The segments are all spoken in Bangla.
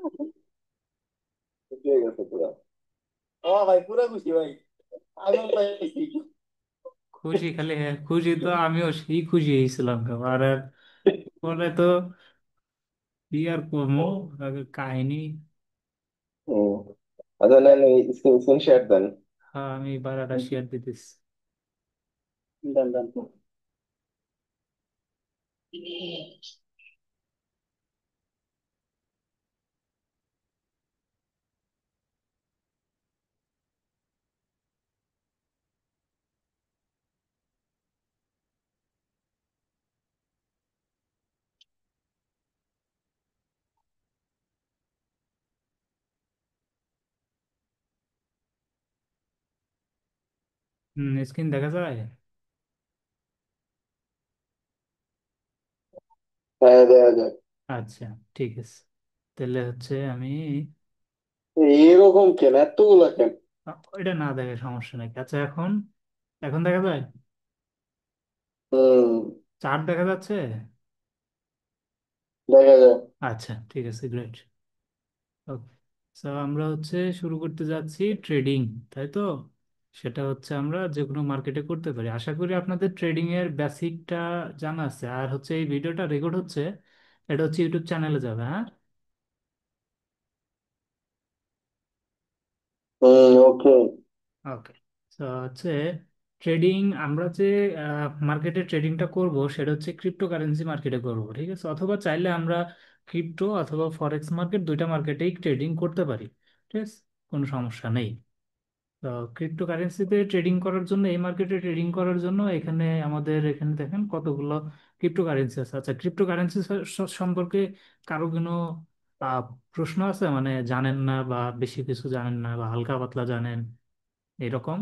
খুশি হয়ে গেছে পুরা। ও ভাই পুরা খুশি ভাই, আগুন পাইছি। খুশি খালি, হ্যাঁ খুশি তো আমিও সেই খুশি হয়েছিলাম। আর আর পরে তো কি আর করবো, কাহিনী। হুম। আচ্ছা নেন, স্ক্রিন স্ক্রিন শেয়ার দেন। হ্যাঁ আমি বারাটা শেয়ার দিতেছি। দেন দেন। স্ক্রিন দেখা যায়? হ্যাঁ দেখা যায়। আচ্ছা, ঠিক আছে। তাহলে হচ্ছে আমি এরকম কেন, এতগুলা কেন? এটা না দেখে সমস্যা নেই। আচ্ছা এখন, এখন দেখা যায়? হুম। চার্ট দেখা যাচ্ছে? দেখা যায়। আচ্ছা ঠিক আছে, গ্রেট। ওকে, সো আমরা হচ্ছে শুরু করতে যাচ্ছি ট্রেডিং, তাই তো? সেটা হচ্ছে আমরা যে কোনো মার্কেটে করতে পারি। আশা করি আপনাদের ট্রেডিং এর বেসিকটা জানা আছে। আর হচ্ছে এই ভিডিওটা রেকর্ড হচ্ছে, এটা হচ্ছে ইউটিউব চ্যানেলে যাবে, হ্যাঁ? হুম, ওকে। ওকে, তো হচ্ছে ট্রেডিং, আমরা যে মার্কেটে ট্রেডিংটা করব সেটা হচ্ছে ক্রিপ্টোকারেন্সি মার্কেটে করব, ঠিক আছে? অথবা চাইলে আমরা ক্রিপ্টো অথবা ফরেক্স মার্কেট, দুইটা মার্কেটেই ট্রেডিং করতে পারি, ঠিক আছে? কোনো সমস্যা নেই। তো ক্রিপ্টোকারেন্সিতে ট্রেডিং করার জন্য, এই মার্কেটে ট্রেডিং করার জন্য এখানে আমাদের এখানে দেখেন কতগুলো ক্রিপ্টোকারেন্সি আছে। আচ্ছা, ক্রিপ্টোকারেন্সি সম্পর্কে কারো কোনো আহ, প্রশ্ন আছে? মানে জানেন না বা বেশি কিছু জানেন না বা হালকা পাতলা জানেন, এরকম?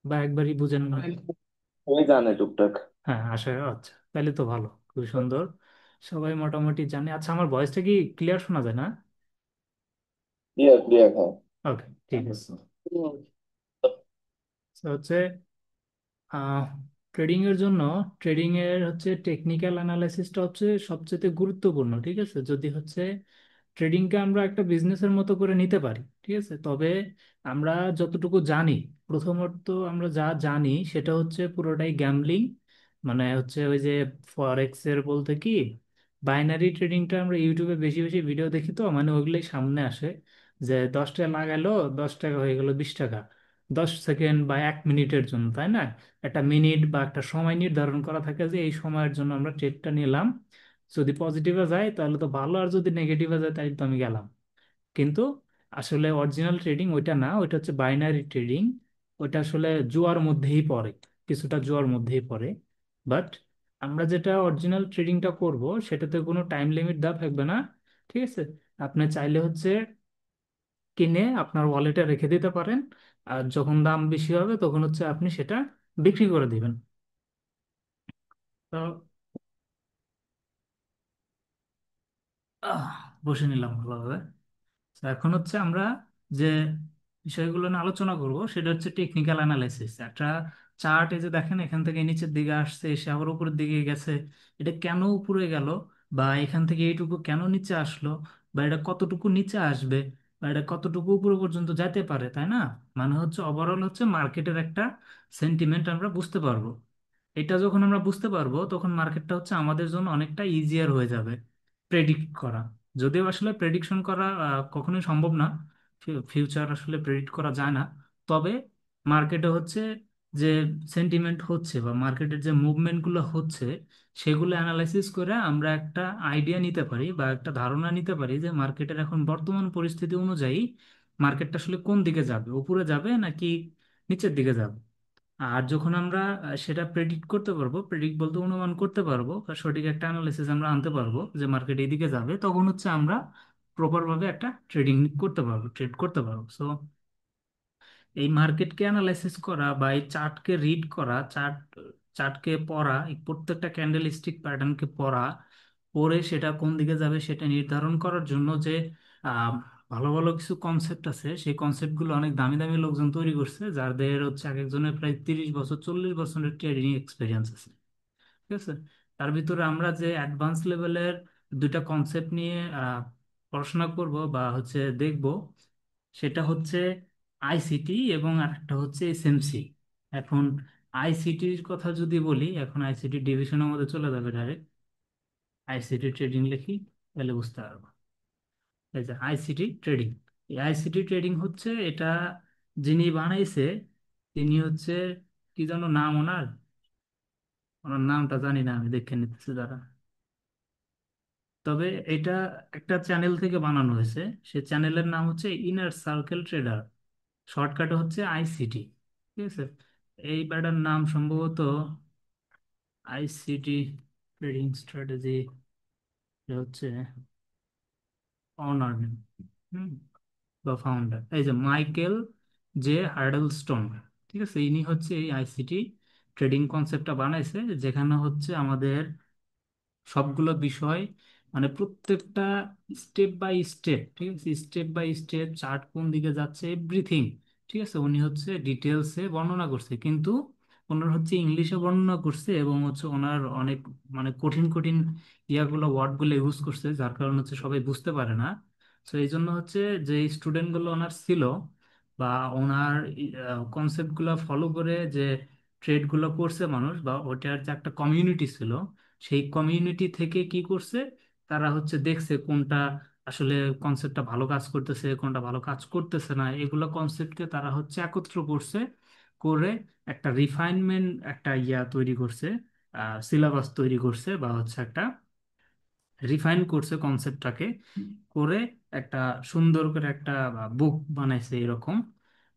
বা একবারই বুঝেন না? আমি জানি টুকটাক। হ্যাঁ আশা, আচ্ছা তাহলে তো ভালো, খুবই সুন্দর। সবাই মোটামুটি জানে। আচ্ছা আমার ভয়েসটা কি ক্লিয়ার শোনা যায় না? ক্লিয়ার ক্লিয়ার, হ্যাঁ। ওকে ঠিক আছে। হুম। তো হচ্ছে ট্রেডিং এর জন্য, ট্রেডিং এর হচ্ছে টেকনিক্যাল অ্যানালাইসিসটা হচ্ছে সবচেয়ে গুরুত্বপূর্ণ, ঠিক আছে? যদি হচ্ছে ট্রেডিংকে আমরা একটা বিজনেসের মতো করে নিতে পারি, ঠিক আছে? তবে আমরা যতটুকু জানি, প্রথমত আমরা যা জানি সেটা হচ্ছে পুরোটাই গ্যাম্বলিং। মানে হচ্ছে ওই যে ফরেক্স এর বলতে কি, বাইনারি ট্রেডিংটা আমরা ইউটিউবে বেশি বেশি ভিডিও দেখি, তো মানে ওইগুলোই সামনে আসে যে 10 টাকা লাগালো, 10 টাকা হয়ে গেল 20 টাকা, 10 সেকেন্ড বা 1 মিনিটের জন্য, তাই না? একটা মিনিট বা একটা সময় নির্ধারণ করা থাকে যে এই সময়ের জন্য আমরা ট্রেডটা নিলাম। যদি পজিটিভে যায় তাহলে তো ভালো, আর যদি নেগেটিভে যায় তাহলে তো আমি গেলাম। কিন্তু আসলে অরিজিনাল ট্রেডিং ওইটা না, ওইটা হচ্ছে বাইনারি ট্রেডিং। ওইটা আসলে জুয়ার মধ্যেই পড়ে, কিছুটা জুয়ার মধ্যেই পড়ে। বাট আমরা যেটা অরিজিনাল ট্রেডিংটা করব সেটাতে কোনো টাইম লিমিট দেওয়া থাকবে না, ঠিক আছে? আপনি চাইলে হচ্ছে কিনে আপনার ওয়ালেটে রেখে দিতে পারেন, আর যখন দাম বেশি হবে তখন হচ্ছে আপনি সেটা বিক্রি করে দিবেন। তো আহ, বসে নিলাম ভালোভাবে। তো এখন হচ্ছে আমরা যে বিষয়গুলো নিয়ে আলোচনা করব সেটা হচ্ছে টেকনিক্যাল অ্যানালাইসিস। একটা চার্ট, এই যে দেখেন এখান থেকে নিচের দিকে আসছে, এসে আবার উপরের দিকে গেছে, এটা কেন উপরে গেল, বা এখান থেকে এইটুকু কেন নিচে আসলো, বা এটা কতটুকু নিচে আসবে, বা এটা কতটুকু উপরে পর্যন্ত যেতে পারে, তাই না? মানে হচ্ছে ওভারঅল হচ্ছে মার্কেটের একটা সেন্টিমেন্ট আমরা বুঝতে পারবো। এটা যখন আমরা বুঝতে পারবো তখন মার্কেটটা হচ্ছে আমাদের জন্য অনেকটা ইজিয়ার হয়ে যাবে প্রেডিক্ট করা। যদিও আসলে প্রেডিকশন করা কখনোই সম্ভব না, ফিউচার আসলে প্রেডিক্ট করা যায় না। তবে মার্কেটে হচ্ছে যে সেন্টিমেন্ট হচ্ছে বা মার্কেটের যে মুভমেন্টগুলো হচ্ছে, সেগুলো অ্যানালাইসিস করে আমরা একটা আইডিয়া নিতে পারি বা একটা ধারণা নিতে পারি যে মার্কেটের এখন বর্তমান পরিস্থিতি অনুযায়ী মার্কেটটা আসলে কোন দিকে যাবে, উপরে যাবে নাকি নিচের দিকে যাবে। আর যখন আমরা সেটা প্রেডিক্ট করতে পারবো, প্রেডিক্ট বলতে অনুমান করতে পারবো, বা সঠিক একটা অ্যানালিসিস আমরা আনতে পারবো যে মার্কেট এইদিকে যাবে, তখন হচ্ছে আমরা প্রপার ভাবে একটা ট্রেডিং করতে পারবো, ট্রেড করতে পারবো। সো এই মার্কেটকে অ্যানালাইসিস করা বা এই চার্টকে রিড করা, চার্টকে পড়া, এই প্রত্যেকটা ক্যান্ডেল স্টিক প্যাটার্নকে পড়া, পড়ে সেটা কোন দিকে যাবে সেটা নির্ধারণ করার জন্য যে আহ, ভালো ভালো কিছু কনসেপ্ট আছে, সেই কনসেপ্টগুলো অনেক দামি দামি লোকজন তৈরি করছে, যাদের হচ্ছে এক একজনের প্রায় 30 বছর 40 বছরের ট্রেডিং এক্সপিরিয়েন্স আছে, ঠিক আছে? তার ভিতরে আমরা যে অ্যাডভান্স লেভেলের দুইটা কনসেপ্ট নিয়ে পড়াশোনা করব বা হচ্ছে দেখব, সেটা হচ্ছে আইসিটি এবং আরেকটা হচ্ছে এসএমসি। এখন আইসিটির কথা যদি বলি, এখন আইসিটি ডিভিশনের মধ্যে চলে যাবে ডাইরেক্ট। আইসিটি ট্রেডিং লিখি, তাহলে বুঝতে পারবো। এই যে আইসিটি ট্রেডিং, এই আইসিটি ট্রেডিং হচ্ছে এটা, যিনি বানাইছে তিনি হচ্ছে, কি যেন নাম ওনার, ওনার নামটা জানি না, আমি দেখে নিতেছি দাঁড়া। তবে এটা একটা চ্যানেল থেকে বানানো হয়েছে, সে চ্যানেলের নাম হচ্ছে ইনার সার্কেল ট্রেডার, শর্টকাটে হচ্ছে আইসিটি। ঠিক আছে, এই ব্যাটার নাম সম্ভবত আইসিটি ট্রেডিং স্ট্র্যাটেজি হচ্ছে অনার নেম, হুম, বা ফাউন্ডার, এই যে মাইকেল জে হার্ডলস্টোন। ঠিক আছে, ইনি হচ্ছে এই আইসিটি ট্রেডিং কনসেপ্টটা বানাইছে, যেখানে হচ্ছে আমাদের সবগুলো বিষয়, মানে প্রত্যেকটা স্টেপ বাই স্টেপ, ঠিক আছে, স্টেপ বাই স্টেপ চার্ট কোন দিকে যাচ্ছে এভরিথিং, ঠিক আছে, উনি হচ্ছে ডিটেলসে বর্ণনা করছে, কিন্তু ওনার হচ্ছে ইংলিশে বর্ণনা করছে, এবং হচ্ছে ওনার অনেক মানে কঠিন কঠিন ইয়াগুলো ওয়ার্ডগুলো ইউজ করছে, যার কারণে হচ্ছে সবাই বুঝতে পারে না। তো এই জন্য হচ্ছে যে স্টুডেন্টগুলো ওনার ছিল, বা ওনার কনসেপ্টগুলো ফলো করে যে ট্রেডগুলো করছে মানুষ, বা ওটার যে একটা কমিউনিটি ছিল, সেই কমিউনিটি থেকে কি করছে, তারা হচ্ছে দেখছে কোনটা আসলে কনসেপ্টটা ভালো কাজ করতেছে, কোনটা ভালো কাজ করতেছে না, এগুলো কনসেপ্টকে তারা হচ্ছে একত্র করছে, করে একটা রিফাইনমেন্ট, একটা ইয়া তৈরি করছে, সিলেবাস তৈরি করছে, বা হচ্ছে একটা রিফাইন করছে কনসেপ্টটাকে, করে একটা সুন্দর করে একটা বুক বানাইছে এরকম।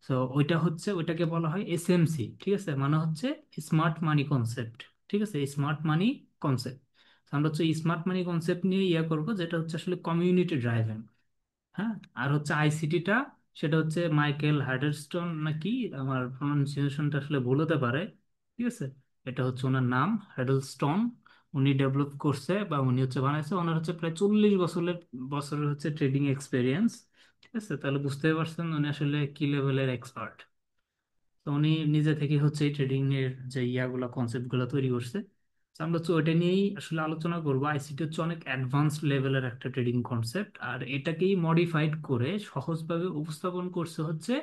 তো ওইটা হচ্ছে, ওইটাকে বলা হয় এসএমসি, ঠিক আছে, মানে হচ্ছে স্মার্ট মানি কনসেপ্ট। ঠিক আছে, স্মার্ট মানি কনসেপ্ট, আমরা হচ্ছে স্মার্ট মানি কনসেপ্ট নিয়ে ইয়া করবো, যেটা হচ্ছে আসলে কমিউনিটি ড্রাইভেন। হ্যাঁ, আর হচ্ছে আইসিটিটা, সেটা হচ্ছে মাইকেল হাডারস্টোন নাকি, আমার প্রনাউন্সিয়েশনটা আসলে ভুল হতে পারে। ঠিক আছে, এটা হচ্ছে ওনার নাম, হাডলস্টোন। উনি ডেভেলপ করছে বা উনি হচ্ছে বানাইছে, ওনার হচ্ছে প্রায় 40 বছরের বছরের হচ্ছে ট্রেডিং এক্সপিরিয়েন্স। ঠিক আছে, তাহলে বুঝতেই পারছেন উনি আসলে কি লেভেলের এক্সপার্ট। তো উনি নিজে থেকে হচ্ছে এই ট্রেডিং এর যে ইয়াগুলা কনসেপ্ট গুলো তৈরি করছে। তো আমরা হচ্ছে ওইটা নিয়েই আসলে আলোচনা করবো। আইসিটি হচ্ছে অনেক অ্যাডভান্সড লেভেলের একটা ট্রেডিং কনসেপ্ট, আর এটাকেই মডিফাইড করে সহজভাবে উপস্থাপন করছে হচ্ছে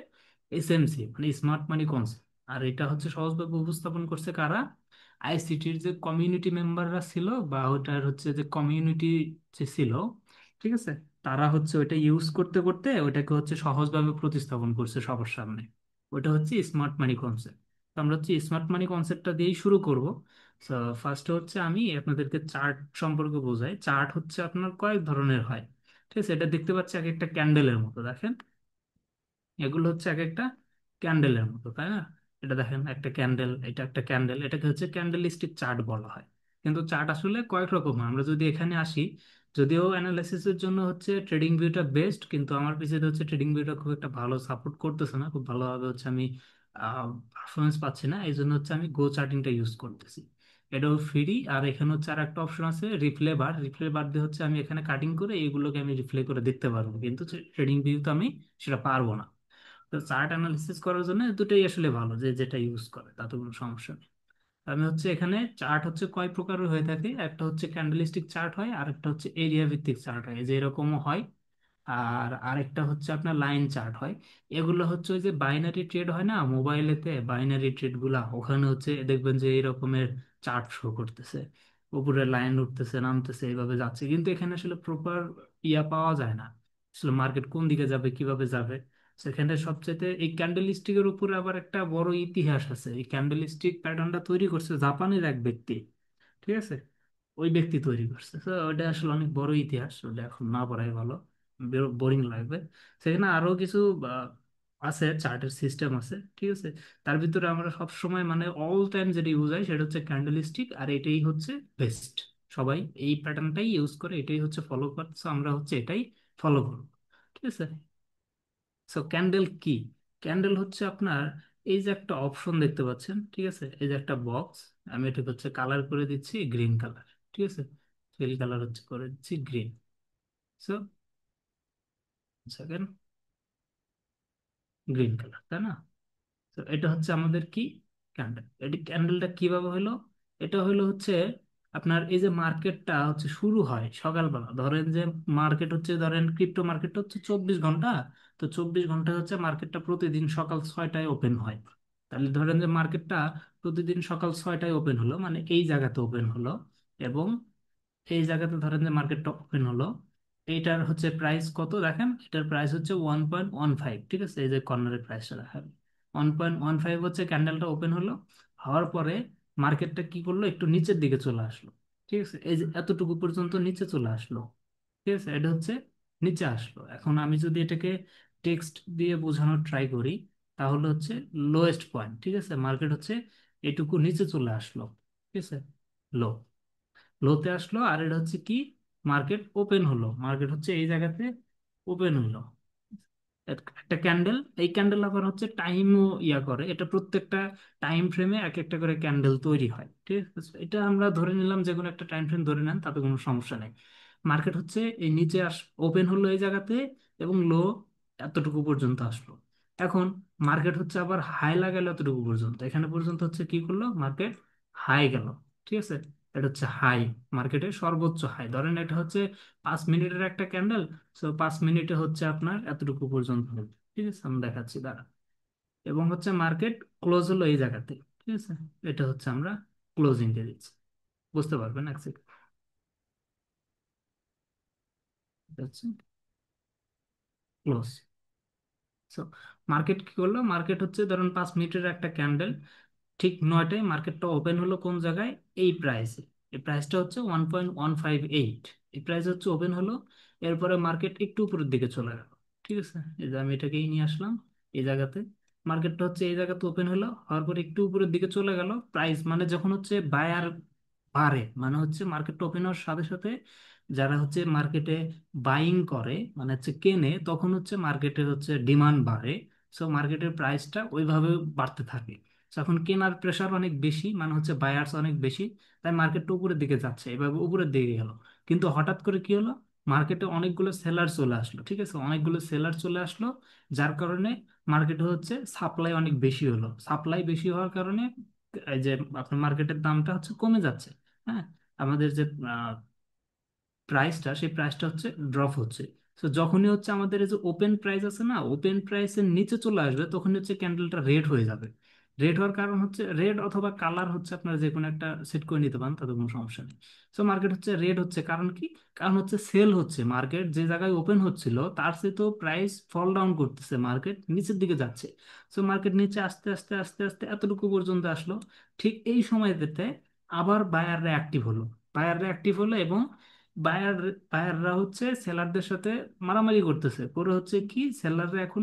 এসএমসি, মানে স্মার্ট মানি কনসেপ্ট। আর এটা হচ্ছে সহজভাবে উপস্থাপন করছে কারা, আইসিটির যে কমিউনিটি মেম্বাররা ছিল, বা ওটার হচ্ছে যে কমিউনিটি যে ছিল, ঠিক আছে, তারা হচ্ছে ওইটা ইউজ করতে করতে ওইটাকে হচ্ছে সহজভাবে প্রতিস্থাপন করছে সবার সামনে। ওটা হচ্ছে স্মার্ট মানি কনসেপ্ট। তো আমরা হচ্ছে স্মার্ট মানি কনসেপ্টটা দিয়েই শুরু করব। তো ফার্স্টে হচ্ছে আমি আপনাদেরকে চার্ট সম্পর্কে বোঝাই। চার্ট হচ্ছে আপনার কয়েক ধরনের হয়। ঠিক আছে, এটা দেখতে পাচ্ছি এক একটা ক্যান্ডেলের মতো, দেখেন এগুলো হচ্ছে এক একটা ক্যান্ডেলের মতো, তাই না? এটা দেখেন একটা ক্যান্ডেল, এটা একটা ক্যান্ডেল, এটাকে হচ্ছে ক্যান্ডেল স্টিক চার্ট বলা হয়। কিন্তু চার্ট আসলে কয়েক রকম হয়। আমরা যদি এখানে আসি, যদিও অ্যানালাইসিসের জন্য হচ্ছে ট্রেডিং ভিউটা বেস্ট, কিন্তু আমার পিছিয়ে হচ্ছে ট্রেডিং ভিউটা খুব একটা ভালো সাপোর্ট করতেছে না, খুব ভালোভাবে হচ্ছে আমি পারফরমেন্স পাচ্ছি না, এই জন্য হচ্ছে আমি গো চার্টিংটা ইউজ করতেছি। এটাও ফ্রি। আর এখানে হচ্ছে আর একটা অপশন আছে রিপ্লে বার, রিপ্লে বার দিয়ে হচ্ছে আমি এখানে কাটিং করে এইগুলোকে আমি রিপ্লে করে দেখতে পারবো, কিন্তু ট্রেডিং ভিউতে আমি সেটা পারবো না। তো চার্ট অ্যানালিসিস করার জন্য দুটোই আসলে ভালো, যে যেটা ইউজ করে তাতে কোনো সমস্যা নেই। আমি হচ্ছে এখানে চার্ট হচ্ছে কয় প্রকারের হয়ে থাকে, একটা হচ্ছে ক্যান্ডেলিস্টিক চার্ট হয়, আর একটা হচ্ছে এরিয়া ভিত্তিক চার্ট হয়, যে এরকমও হয়। আর আরেকটা হচ্ছে আপনার লাইন চার্ট হয়। এগুলো হচ্ছে ওই যে বাইনারি ট্রেড হয় না মোবাইলেতে, বাইনারি ট্রেড গুলা, ওখানে হচ্ছে দেখবেন যে এই রকমের চার্ট শো করতেছে, উপরে লাইন উঠতেছে নামতেছে এইভাবে যাচ্ছে, কিন্তু এখানে আসলে প্রপার ইয়া পাওয়া যায় না, আসলে মার্কেট কোন দিকে যাবে কিভাবে যাবে। সেখানে সবচেয়ে এই ক্যান্ডেল স্টিকের উপরে আবার একটা বড় ইতিহাস আছে। এই ক্যান্ডেল স্টিক প্যাটার্নটা তৈরি করছে জাপানের এক ব্যক্তি, ঠিক আছে, ওই ব্যক্তি তৈরি করছে। তো ওটা আসলে অনেক বড় ইতিহাস, ওটা এখন না পড়াই ভালো, বোরিং লাগবে। সেখানে আরো কিছু আহ, আছে, চার্টের সিস্টেম আছে, ঠিক আছে। তার ভিতরে আমরা সব সময় মানে অল টাইম যেটা ইউজ হয় সেটা হচ্ছে ক্যান্ডেল স্টিক, আর এটাই হচ্ছে বেস্ট। সবাই এই প্যাটার্নটাই ইউজ করে, এটাই হচ্ছে ফলো করছে, আমরা হচ্ছে এটাই ফলো করবো, ঠিক আছে। সো ক্যান্ডেল কি? ক্যান্ডেল হচ্ছে আপনার এই যে একটা অপশন দেখতে পাচ্ছেন, ঠিক আছে, এই যে একটা বক্স, আমি এটাকে হচ্ছে কালার করে দিচ্ছি গ্রিন কালার, ঠিক আছে, ফিল কালার হচ্ছে করে দিচ্ছি green. So second, green colour, তাই না? তো এটা হচ্ছে আমাদের কি, ক্যান্ডেল। এটি ক্যান্ডেলটা কিভাবে হলো? এটা হলো হচ্ছে আপনার এই যে মার্কেটটা হচ্ছে শুরু হয় সকালবেলা, ধরেন যে মার্কেট হচ্ছে, ধরেন ক্রিপ্টো মার্কেটটা হচ্ছে 24 ঘন্টা। তো 24 ঘন্টা হচ্ছে মার্কেটটা প্রতিদিন সকাল 6টায় ওপেন হয়। তাহলে ধরেন যে মার্কেটটা প্রতিদিন সকাল 6টায় ওপেন হলো, মানে এই জায়গাতে ওপেন হলো, এবং এই জায়গাতে ধরেন যে মার্কেটটা ওপেন হলো। এইটার হচ্ছে প্রাইস কত দেখেন, এটার প্রাইস হচ্ছে 1.15, ঠিক আছে, এই যে কর্নারের প্রাইসটা দেখেন 1.15 হচ্ছে। ক্যান্ডেলটা ওপেন হলো, হওয়ার পরে মার্কেটটা কি করলো, একটু নিচের দিকে চলে আসলো, ঠিক আছে, এই যে এতটুকু পর্যন্ত নিচে চলে আসলো, ঠিক আছে, এটা হচ্ছে নিচে আসলো। এখন আমি যদি এটাকে টেক্সট দিয়ে বোঝানোর ট্রাই করি, তাহলে হচ্ছে লোয়েস্ট পয়েন্ট, ঠিক আছে, মার্কেট হচ্ছে এটুকু নিচে চলে আসলো, ঠিক আছে, লো, লোতে আসলো। আর এটা হচ্ছে কি, মার্কেট ওপেন হলো, মার্কেট হচ্ছে এই জায়গাতে ওপেন হলো। একটা ক্যান্ডেল, এই ক্যান্ডেল আবার হচ্ছে টাইমও ইয়া করে, এটা প্রত্যেকটা টাইম ফ্রেমে এক একটা করে ক্যান্ডেল তৈরি হয়, ঠিক আছে, এটা আমরা ধরে নিলাম, যে কোনো একটা টাইম ফ্রেম ধরে নেন, তাতে কোনো সমস্যা নেই। মার্কেট হচ্ছে এই নিচে ওপেন হলো এই জায়গাতে, এবং লো এতটুকু পর্যন্ত আসলো। এখন মার্কেট হচ্ছে আবার হাই লাগালো এতটুকু পর্যন্ত, এখানে পর্যন্ত হচ্ছে কি করলো, মার্কেট হাই গেল, ঠিক আছে, এটা হচ্ছে হাই, মার্কেটের সর্বোচ্চ হাই। ধরেন এটা হচ্ছে 5 মিনিটের একটা ক্যান্ডেল, সো 5 মিনিটে হচ্ছে আপনার এতটুকু পর্যন্ত হবে, ঠিক আছে, আমি দেখাচ্ছি দাঁড়া। এবং হচ্ছে মার্কেট ক্লোজ হলো এই জায়গাতে, ঠিক আছে, এটা হচ্ছে আমরা ক্লোজিং দিয়ে দিচ্ছি, বুঝতে পারবেন এক সেকেন্ড, এটা হচ্ছে ক্লোজ। সো মার্কেট কি করলো, মার্কেট হচ্ছে ধরুন 5 মিনিটের একটা ক্যান্ডেল, ঠিক 9টায় মার্কেটটা ওপেন হলো কোন জায়গায়, এই প্রাইসে, এই প্রাইসটা হচ্ছে 1.158, এই প্রাইস হচ্ছে ওপেন হলো। এরপরে মার্কেট একটু উপরের দিকে চলে গেল, ঠিক আছে, এই যে আমি এটাকেই নিয়ে আসলাম এই জায়গাতে। মার্কেটটা হচ্ছে এই জায়গাতে ওপেন হলো, হওয়ার পরে একটু উপরের দিকে চলে গেল, প্রাইস মানে যখন হচ্ছে বায়ার বাড়ে, মানে হচ্ছে মার্কেটটা ওপেন হওয়ার সাথে সাথে যারা হচ্ছে মার্কেটে বাইং করে, মানে হচ্ছে কেনে, তখন হচ্ছে মার্কেটের হচ্ছে ডিমান্ড বাড়ে। সো মার্কেটের প্রাইসটা ওইভাবে বাড়তে থাকে। So এখন কেনার প্রেশার অনেক বেশি, মানে হচ্ছে বায়ার্স অনেক বেশি, তাই মার্কেটটা উপরের দিকে যাচ্ছে, এভাবে উপরের দিকে গেল। কিন্তু হঠাৎ করে কি হলো, মার্কেটে অনেকগুলো সেলার চলে আসলো, ঠিক আছে, অনেকগুলো সেলার চলে আসলো, যার কারণে মার্কেটে হচ্ছে সাপ্লাই অনেক বেশি হলো। সাপ্লাই বেশি হওয়ার কারণে এই যে আপনার মার্কেটের দামটা হচ্ছে কমে যাচ্ছে। হ্যাঁ, আমাদের যে প্রাইসটা, সেই প্রাইসটা হচ্ছে ড্রপ হচ্ছে। তো যখনই হচ্ছে আমাদের এই যে ওপেন প্রাইস আছে না, ওপেন প্রাইসের নিচে চলে আসবে, তখনই হচ্ছে ক্যান্ডেলটা রেড হয়ে যাবে। রেড হওয়ার কারণ হচ্ছে, রেড অথবা কালার হচ্ছে আপনারা যে কোনো একটা সেট করে নিতে পারেন, তাতে কোনো সমস্যা নেই। তো মার্কেট হচ্ছে রেড হচ্ছে, কারণ কি, কারণ হচ্ছে সেল হচ্ছে, মার্কেট যে জায়গায় ওপেন হচ্ছিল তার সে তো প্রাইস ফল ডাউন করতেছে, মার্কেট নিচের দিকে যাচ্ছে। তো মার্কেট নিচে আস্তে আস্তে আস্তে আস্তে এতটুকু পর্যন্ত আসলো। ঠিক এই সময়টাতে আবার বায়াররা অ্যাক্টিভ হলো, বায়াররা অ্যাক্টিভ হলো, এবং বায়ার বায়াররা হচ্ছে সেলারদের সাথে মারামারি করতেছে, পরে হচ্ছে কি, সেলাররা এখন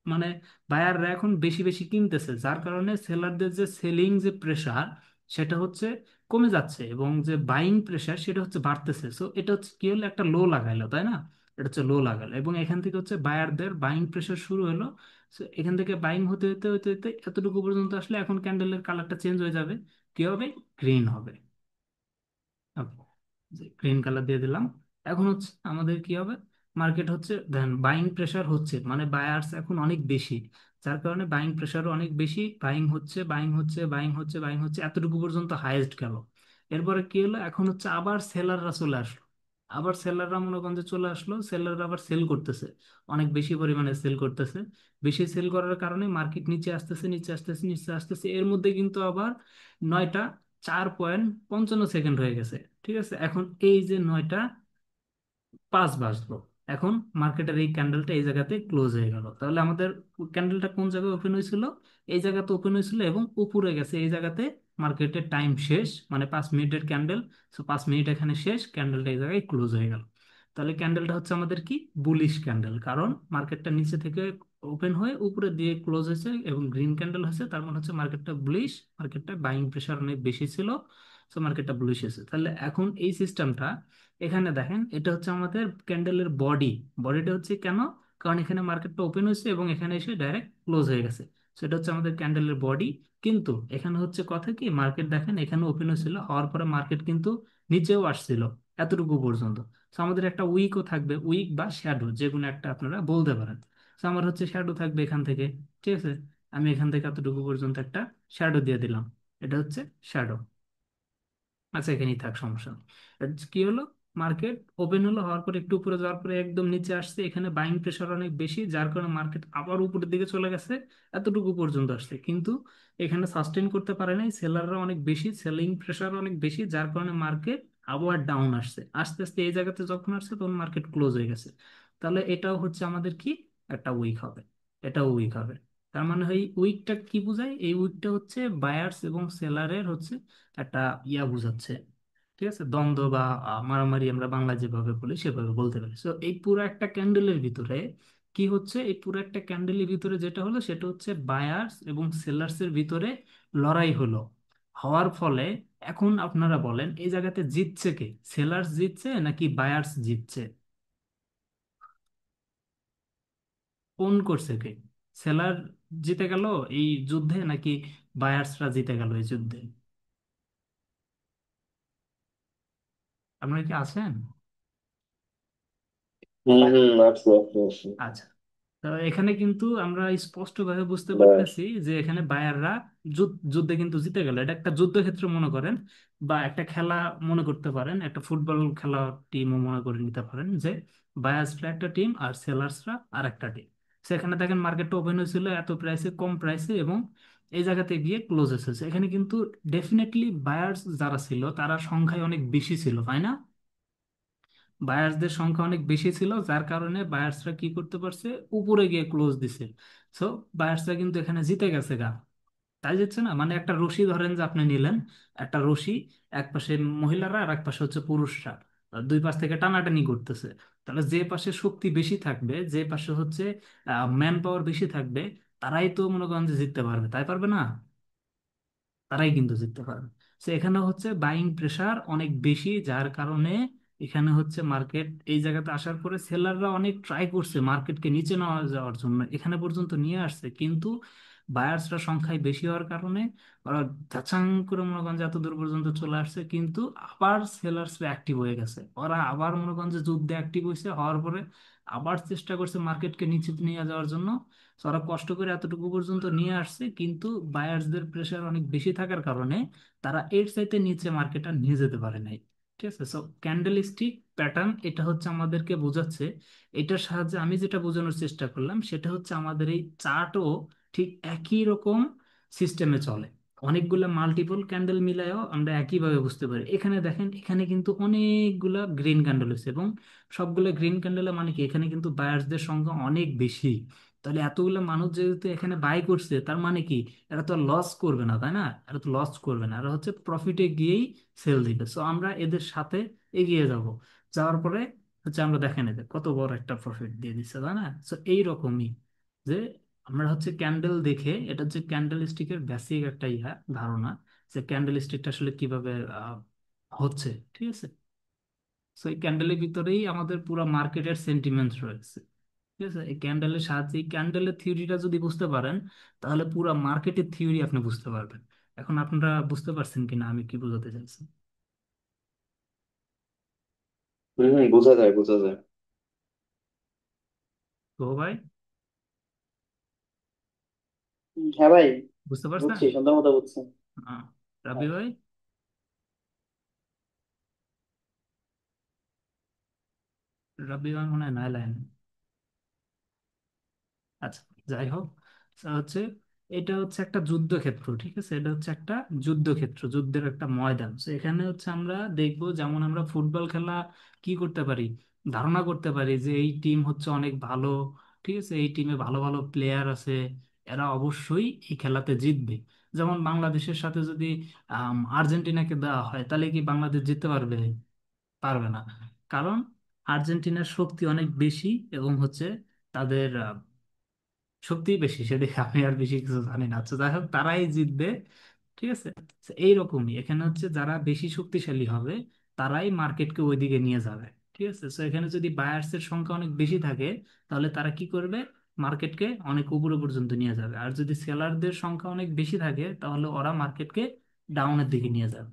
মানে বায়াররা এখন বেশি বেশি কিনতেছে, যার কারণে সেলারদের যে সেলিং যে প্রেসার, সেটা হচ্ছে কমে যাচ্ছে, এবং যে বাইং প্রেসার সেটা হচ্ছে বাড়তেছে। সো এটা হচ্ছে কি হলো, একটা লো লাগাইলো, তাই না, এটা হচ্ছে লো লাগালো, এবং এখান থেকে হচ্ছে বায়ারদের বাইং প্রেসার শুরু হলো। সো এখান থেকে বাইং হতে হতে হতে হতে এতটুকু পর্যন্ত আসলে এখন ক্যান্ডেলের কালারটা চেঞ্জ হয়ে যাবে, কি হবে, গ্রিন হবে। গ্রিন কালার দিয়ে দিলাম। এখন হচ্ছে আমাদের কি হবে, মার্কেট হচ্ছে দেন বাইং প্রেসার হচ্ছে, মানে বায়ার্স এখন অনেক বেশি, যার কারণে বাইং প্রেসারও অনেক বেশি, বাইং হচ্ছে বাইং হচ্ছে বাইং হচ্ছে বাইং হচ্ছে, এতটুকু পর্যন্ত হাইয়েস্ট গেল। এরপরে কি হলো, এখন হচ্ছে আবার সেলাররা চলে আসলো, আবার সেলাররা মনে করেন যে চলে আসলো, সেলাররা আবার সেল করতেছে, অনেক বেশি পরিমাণে সেল করতেছে। বেশি সেল করার কারণে মার্কেট নিচে আসতেছে নিচে আসতেছে নিচে আসতেছে, এর মধ্যে কিন্তু আবার 9টা 4.55 সেকেন্ড হয়ে গেছে, ঠিক আছে, এখন এই যে 9টা 5 বাজলো, এখন মার্কেটের এই ক্যান্ডেলটা এই জায়গাতে ক্লোজ হয়ে গেল। তাহলে আমাদের ক্যান্ডেলটা কোন জায়গায় ওপেন হয়েছিল, এই জায়গাতে ওপেন হয়েছিল, এবং উপরে গেছে এই জায়গাতে, মার্কেটের টাইম শেষ, মানে 5 মিনিটের ক্যান্ডেল। 5 মিনিট এখানে শেষ, ক্যান্ডেলটা এই জায়গায় ক্লোজ হয়ে গেল। তাহলে ক্যান্ডেলটা হচ্ছে আমাদের কি, বুলিশ ক্যান্ডেল, কারণ মার্কেটটা নিচে থেকে ওপেন হয়ে উপরে দিয়ে ক্লোজ হয়েছে, এবং গ্রিন ক্যান্ডেল হয়েছে, তার মানে হচ্ছে মার্কেটটা বুলিশ, মার্কেটটা বাইং প্রেশার অনেক বেশি ছিল, সো মার্কেটটা বুলিশ হয়েছে। তাহলে এখন এই সিস্টেমটা, এখানে দেখেন, এটা হচ্ছে আমাদের ক্যান্ডেলের বডি। বডিটা হচ্ছে কেন, কারণ এখানে মার্কেটটা ওপেন হয়েছে এবং এখানে এসে ডাইরেক্ট ক্লোজ হয়ে গেছে, সেটা হচ্ছে আমাদের ক্যান্ডেলের বডি। কিন্তু এখানে হচ্ছে কথা কি, মার্কেট দেখেন এখানে ওপেন হয়েছিল, হওয়ার পরে মার্কেট কিন্তু নিচেও আসছিল এতটুকু পর্যন্ত। তো আমাদের একটা উইকও থাকবে, উইক বা শ্যাডো যে কোনো একটা আপনারা বলতে পারেন। তো আমার হচ্ছে শ্যাডো থাকবে এখান থেকে, ঠিক আছে, আমি এখান থেকে এতটুকু পর্যন্ত একটা শ্যাডো দিয়ে দিলাম, এটা হচ্ছে শ্যাডো। আচ্ছা, এখানেই থাক, সমস্যা নেই। আর কি হলো, মার্কেট ওপেন হলো, হওয়ার পরে একটু উপরে যাওয়ার পরে একদম নিচে আসছে, এখানে বাইং প্রেশার অনেক বেশি, যার কারণে মার্কেট আবার উপরের দিকে চলে গেছে, এতটুকু পর্যন্ত আসছে, কিন্তু এখানে সাস্টেন করতে পারে নাই, সেলাররা অনেক বেশি, সেলিং প্রেশার অনেক বেশি, যার কারণে মার্কেট আবার ডাউন আসছে, আস্তে আস্তে এই জায়গাতে যখন আসছে তখন মার্কেট ক্লোজ হয়ে গেছে। তাহলে এটাও হচ্ছে আমাদের কি, একটা উইক হবে, এটাও উইক হবে। তার মানে এই উইকটা কি বোঝায়, এই উইকটা হচ্ছে বায়ার্স এবং সেলারের হচ্ছে একটা ইয়া বুঝাচ্ছে, ঠিক আছে, দ্বন্দ্ব বা মারামারি, আমরা বাংলা যেভাবে বলি সেভাবে বলতে পারি। তো এই পুরো একটা ক্যান্ডেলের ভিতরে কি হচ্ছে, এই পুরো একটা ক্যান্ডেলের ভিতরে যেটা হলো সেটা হচ্ছে বায়ার্স এবং সেলার্স এর ভিতরে লড়াই হলো, হওয়ার ফলে এখন আপনারা বলেন এই জায়গাতে জিতছে কে, সেলার্স জিতছে নাকি বায়ার্স জিতছে? কোন করছে কে, সেলার জিতে গেল এই যুদ্ধে নাকি বায়ার্সরা জিতে গেল এই যুদ্ধে? আপনারা কি আছেন? হুম হুম, আসছে আসছে আসছে। আচ্ছা, তো এখানে কিন্তু আমরা স্পষ্টভাবে বুঝতে বাস। পারতেছি যে এখানে বায়াররা যুদ্ধে কিন্তু জিতে গেল, এটা একটা যুদ্ধক্ষেত্র মনে করেন, বা একটা খেলা মনে করতে পারেন, একটা ফুটবল খেলা টিমও মনে করে নিতে পারেন, যে বায়ার্সরা একটা টিম আর সেলার্সরা আর একটা টিম। সেখানে দেখেন মার্কেটটা ওপেন হয়েছিল এত প্রাইসে, কম প্রাইসে, এবং এই জায়গাতে গিয়ে ক্লোজ হয়েছে, এখানে কিন্তু ডেফিনেটলি বায়ার্স যারা ছিল তারা সংখ্যায় অনেক বেশি ছিল, তাই না? বায়ার্সদের সংখ্যা অনেক বেশি ছিল, যার কারণে বায়ার্সরা কি করতে পারছে, উপরে গিয়ে ক্লোজ দিছে। সো বায়ার্সরা কিন্তু এখানে জিতে গেছে গা, তাই যাচ্ছে না? মানে একটা রশি ধরেন যে আপনি নিলেন, একটা রশি, এক পাশে মহিলারা আর এক পাশে হচ্ছে পুরুষরা, দুই পাশ থেকে টানাটানি করতেছে, তাহলে যে পাশে শক্তি বেশি থাকবে, যে পাশে হচ্ছে ম্যান পাওয়ার বেশি থাকবে, তারাই তো মনে করেন যে জিততে পারবে, তাই পারবে না? তারাই কিন্তু জিততে পারবে। তো এখানে হচ্ছে বাইং প্রেসার অনেক বেশি, যার কারণে এখানে হচ্ছে মার্কেট এই জায়গাতে আসার পরে সেলাররা অনেক ট্রাই করছে মার্কেটকে নিচে নেওয়া যাওয়ার জন্য, এখানে পর্যন্ত নিয়ে আসছে, কিন্তু বায়ার্সরা সংখ্যায় বেশি হওয়ার কারণে ওরা ধাচাং করে মনে করেন যে এত দূর পর্যন্ত চলে আসছে, কিন্তু আবার সেলার্সরা অ্যাক্টিভ হয়ে গেছে, ওরা আবার মনে করেন যে যুদ্ধে অ্যাক্টিভ হয়েছে, হওয়ার পরে আবার চেষ্টা করছে মার্কেটকে নিচে নিয়ে যাওয়ার জন্য। তো ওরা কষ্ট করে এতটুকু পর্যন্ত নিয়ে আসছে, কিন্তু বায়ার্সদের প্রেশার অনেক বেশি থাকার কারণে তারা এর চাইতে নিচে মার্কেট আর নিয়ে যেতে পারে নাই। ঠিক আছে, সো ক্যান্ডেল স্টিক প্যাটার্ন এটা হচ্ছে আমাদেরকে বোঝাচ্ছে, এটার সাহায্যে আমি যেটা বোঝানোর চেষ্টা করলাম সেটা হচ্ছে আমাদের এই চার্টও ঠিক একই রকম সিস্টেমে চলে, অনেকগুলা মাল্টিপল ক্যান্ডেল মিলায়ও আমরা একইভাবে বুঝতে পারি। এখানে দেখেন, এখানে কিন্তু অনেকগুলা গ্রিন ক্যান্ডেল হয়েছে, এবং সবগুলো গ্রিন ক্যান্ডেলের মানে কি, এখানে কিন্তু বায়ার্সদের সংখ্যা অনেক বেশি, তাহলে এতগুলো মানুষ যেহেতু এখানে বাই করছে তার মানে কি, এরা তো লস করবে না, তাই না? এরা তো লস করবে না, এরা হচ্ছে প্রফিটে গিয়েই সেল দিবে। সো আমরা এদের সাথে এগিয়ে যাব, যাওয়ার পরে হচ্ছে আমরা দেখেন এদের কত বড় একটা প্রফিট দিয়ে দিচ্ছে, তাই না? সো এইরকমই যে আমরা হচ্ছে ক্যান্ডেল দেখে, এটা হচ্ছে ক্যান্ডেল স্টিকের বেসিক একটা ধারণা, যে ক্যান্ডেল স্টিকটা আসলে কিভাবে হচ্ছে, ঠিক আছে। সো এই ক্যান্ডেলের ভিতরেই আমাদের পুরো মার্কেটের সেন্টিমেন্ট রয়েছে, ঠিক আছে। এই ক্যান্ডেলের সাহায্যে, এই ক্যান্ডেলের থিওরিটা যদি বুঝতে পারেন, তাহলে পুরো মার্কেটের থিওরি আপনি বুঝতে পারবেন। এখন আপনারা বুঝতে পারছেন কিনা আমি কি বোঝাতে চাইছি? হম হম, বোঝা যায় বোঝা যায়। তো ভাই, হ্যাঁ ভাই, বুঝতে পারছেন? বুঝছি, সুন্দর মতো বুঝছি। আহ, রাবি ভাই, রাবি ভাই মনে হয় নাই লাইন। আচ্ছা, যাই হোক, হচ্ছে এটা হচ্ছে একটা যুদ্ধক্ষেত্র, ঠিক আছে, এটা হচ্ছে একটা যুদ্ধক্ষেত্র, যুদ্ধের একটা ময়দান। তো এখানে হচ্ছে আমরা দেখবো, যেমন আমরা ফুটবল খেলা কি করতে পারি, ধারণা করতে পারি যে এই টিম হচ্ছে অনেক ভালো, ঠিক আছে, এই টিমে ভালো ভালো প্লেয়ার আছে, এরা অবশ্যই এই খেলাতে জিতবে। যেমন বাংলাদেশের সাথে যদি আর্জেন্টিনাকে দেওয়া হয়, তাহলে কি বাংলাদেশ জিততে পারবে? পারবে না, কারণ আর্জেন্টিনার শক্তি অনেক বেশি, এবং হচ্ছে তাদের শক্তি বেশি, সেদিকে আমি আর বেশি কিছু জানি না। আচ্ছা, যাই হোক, তারাই জিতবে, ঠিক আছে। তো এইরকমই এখানে হচ্ছে যারা বেশি শক্তিশালী হবে তারাই মার্কেটকে ওইদিকে নিয়ে যাবে, ঠিক আছে। তো এখানে যদি বায়ার্স এর সংখ্যা অনেক বেশি থাকে, তাহলে তারা কি করবে, মার্কেটকে অনেক উপরে পর্যন্ত নিয়ে যাবে, আর যদি সেলারদের সংখ্যা অনেক বেশি থাকে তাহলে ওরা মার্কেটকে ডাউনের দিকে নিয়ে যাবে।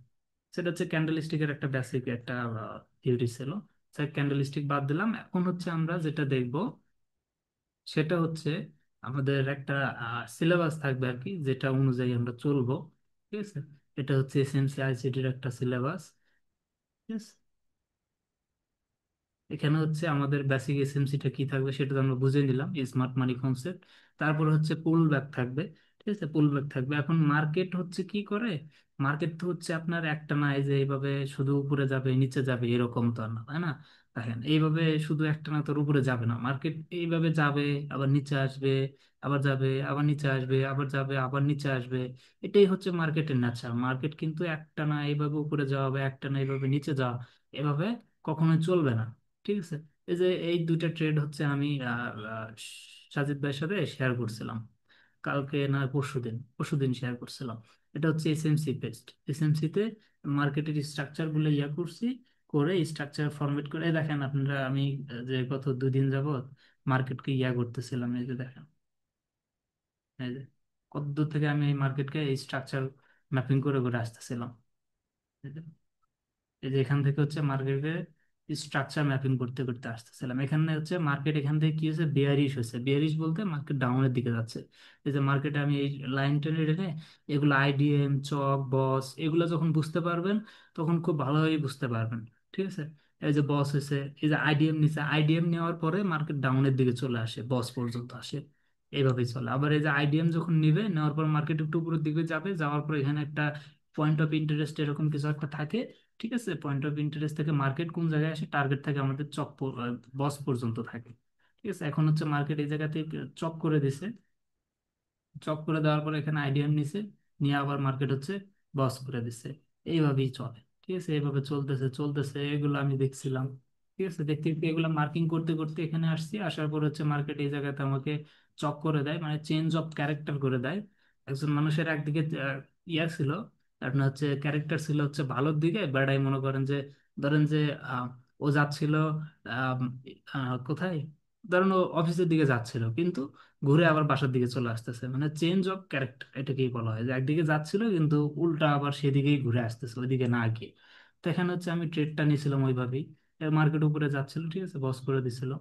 সেটা হচ্ছে ক্যান্ডেল স্টিকের একটা বেসিক একটা থিওরি ছিল। ক্যান্ডেল স্টিক বাদ দিলাম, এখন হচ্ছে আমরা যেটা দেখব সেটা হচ্ছে আমাদের একটা সিলেবাস থাকবে আর কি, যেটা অনুযায়ী আমরা চলবো, ঠিক আছে। এটা হচ্ছে এসএমসি আইসিটির একটা সিলেবাস। এখানে হচ্ছে আমাদের বেসিক এসএমসিটা কি থাকবে সেটা তো আমরা বুঝে নিলাম, স্মার্ট মানি কনসেপ্ট। তারপর হচ্ছে পুল ব্যাক থাকবে। ঠিক আছে, পুল ব্যাক থাকবে। এখন মার্কেট হচ্ছে কি করে, মার্কেট তো হচ্ছে আপনার একটা না, এই যে এইভাবে শুধু উপরে যাবে নিচে যাবে এরকম তো আর না, তাই না? দেখেন এইভাবে শুধু একটা না তোর উপরে যাবে না, মার্কেট এইভাবে যাবে, আবার নিচে আসবে, আবার যাবে, আবার নিচে আসবে, আবার যাবে, আবার নিচে আসবে। এটাই হচ্ছে মার্কেটের নেচার। মার্কেট কিন্তু একটা না এইভাবে উপরে যাওয়া বা একটা না এইভাবে নিচে যাওয়া এভাবে কখনোই চলবে না। ঠিক আছে। এই যে এই দুইটা ট্রেড হচ্ছে আমি সাজিদ ভাইয়ের সাথে শেয়ার করছিলাম কালকে না পরশুদিন, পরশুদিন শেয়ার করছিলাম। এটা হচ্ছে এসএমসি বেসড। এসএমসি তে মার্কেটের স্ট্রাকচার গুলো ইয়া করছি, করে স্ট্রাকচার ফরম্যাট করে। এই দেখেন আপনারা, আমি যে গত 2 দিন যাবত মার্কেটকে ইয়া করতেছিলাম, এই যে দেখেন, এই যে কত দূর থেকে আমি এই মার্কেটকে এই স্ট্রাকচার ম্যাপিং করে করে আসতেছিলাম। এই যে এখান থেকে হচ্ছে মার্কেটে স্ট্রাকচার ম্যাপিং করতে করতে আসতেছিলাম। এখানে হচ্ছে মার্কেট এখান থেকে কি হচ্ছে, বেয়ারিশ হয়েছে। বেয়ারিশ বলতে মার্কেট ডাউনের দিকে যাচ্ছে। এই যে মার্কেটে আমি এই লাইন টেনে রেখে এগুলো আইডিএম, চক, বস এগুলো যখন বুঝতে পারবেন তখন খুব ভালোভাবে বুঝতে পারবেন। ঠিক আছে। এই যে বস হয়েছে, এই যে আইডিএম নিচে, আইডিএম নেওয়ার পরে মার্কেট ডাউনের দিকে চলে আসে, বস পর্যন্ত আসে, এইভাবেই চলে। আবার এই যে আইডিএম যখন নিবে, নেওয়ার পর মার্কেট একটু উপরের দিকে যাবে, যাওয়ার পর এখানে একটা পয়েন্ট অফ ইন্টারেস্ট এরকম কিছু একটা থাকে। ঠিক আছে, পয়েন্ট অফ ইন্টারেস্ট থেকে মার্কেট কোন জায়গায় আসে, টার্গেট থাকে আমাদের বস পর্যন্ত থাকে। ঠিক আছে, এখন হচ্ছে মার্কেট এই জায়গাতে চক করে দিছে। চক করে দেওয়ার পর এখানে আইডিএম নিছে, নিয়ে আবার মার্কেট হচ্ছে বস করে দিছে। এইভাবেই চলে। ঠিক আছে, এইভাবে চলতেছে চলতেছে, এগুলো আমি দেখছিলাম। ঠিক আছে, দেখতে দেখতে এগুলো মার্কিং করতে করতে এখানে আসছি। আসার পর হচ্ছে মার্কেট এই জায়গাতে আমাকে চক করে দেয়, মানে চেঞ্জ অফ ক্যারেক্টার করে দেয়। একজন মানুষের একদিকে ইয়া ছিল, আপনার হচ্ছে ক্যারেক্টার ছিল হচ্ছে ভালোর দিকে, বেড়াই মনে করেন যে, ধরেন যে আহ, ও যাচ্ছিল আহ, কোথায়, ধরেন ও অফিসের দিকে যাচ্ছিল, কিন্তু ঘুরে আবার বাসার দিকে চলে আসতেছে, মানে চেঞ্জ অফ ক্যারেক্টার এটাকেই বলা হয়, যে একদিকে যাচ্ছিল কিন্তু উল্টা আবার সেদিকেই ঘুরে আসতেছে, ওইদিকে না গিয়ে। তো এখানে হচ্ছে আমি ট্রেডটা নিয়েছিলাম ওইভাবেই। মার্কেট উপরে যাচ্ছিল, ঠিক আছে, বস করে দিছিল।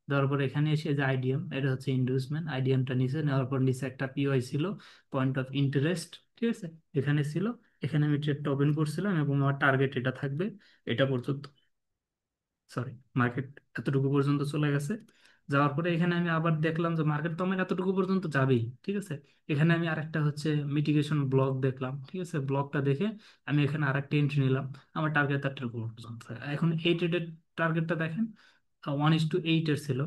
দেওয়ার পর এখানে এসে যে আইডিএম, এটা হচ্ছে ইন্ডিউসমেন্ট, আইডিএমটা নিচে নেওয়ার পর নিচে একটা পিওয়াই ছিল, পয়েন্ট অফ ইন্টারেস্ট। ঠিক আছে, এখানে ছিল। এখানে আমি ট্রেডটা ওপেন করছিলাম এবং আমার টার্গেট এটা থাকবে, এটা পর্যন্ত। সরি, মার্কেট এতটুকু পর্যন্ত চলে গেছে। যাওয়ার পরে এখানে আমি আবার দেখলাম যে মার্কেট তো আমার এতটুকু পর্যন্ত যাবেই। ঠিক আছে, এখানে আমি আরেকটা হচ্ছে মিটিগেশন ব্লক দেখলাম। ঠিক আছে, ব্লকটা দেখে আমি এখানে আরেকটা এন্ট্রি নিলাম। আমার টার্গেট এতটুকু পর্যন্ত। এখন এই ট্রেডের টার্গেটটা দেখেন, 1:8 এর ছিল,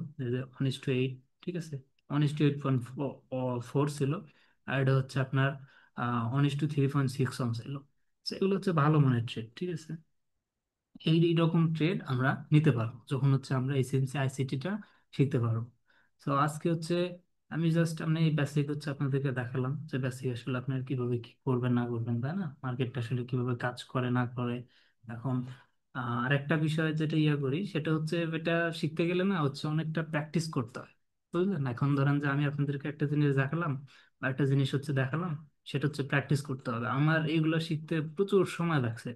1:8। ঠিক আছে, 1:8.4 ছিল। আর এটা হচ্ছে আপনার 1:3.6 অন ছিল। So, এগুলো হচ্ছে ভালো মানের ট্রেড। ঠিক আছে, এই রকম ট্রেড আমরা নিতে পারবো যখন হচ্ছে আমরা এসএমসি আইসিটিটা শিখতে পারবো। তো আজকে হচ্ছে আমি জাস্ট আমি এই বেসিক হচ্ছে আপনাদেরকে দেখালাম, যে বেসিক আসলে আপনার কিভাবে কি করবেন না করবেন, তাই না, মার্কেটটা আসলে কিভাবে কাজ করে না করে। এখন আরেকটা বিষয় যেটা ইয়ে করি সেটা হচ্ছে, এটা শিখতে গেলে না হচ্ছে অনেকটা প্র্যাকটিস করতে হয়। বুঝলেন, এখন ধরেন যে আমি আপনাদেরকে একটা জিনিস দেখালাম বা একটা জিনিস হচ্ছে দেখালাম, সেটা হচ্ছে প্র্যাকটিস করতে হবে। আমার এইগুলো শিখতে প্রচুর সময় লাগছে।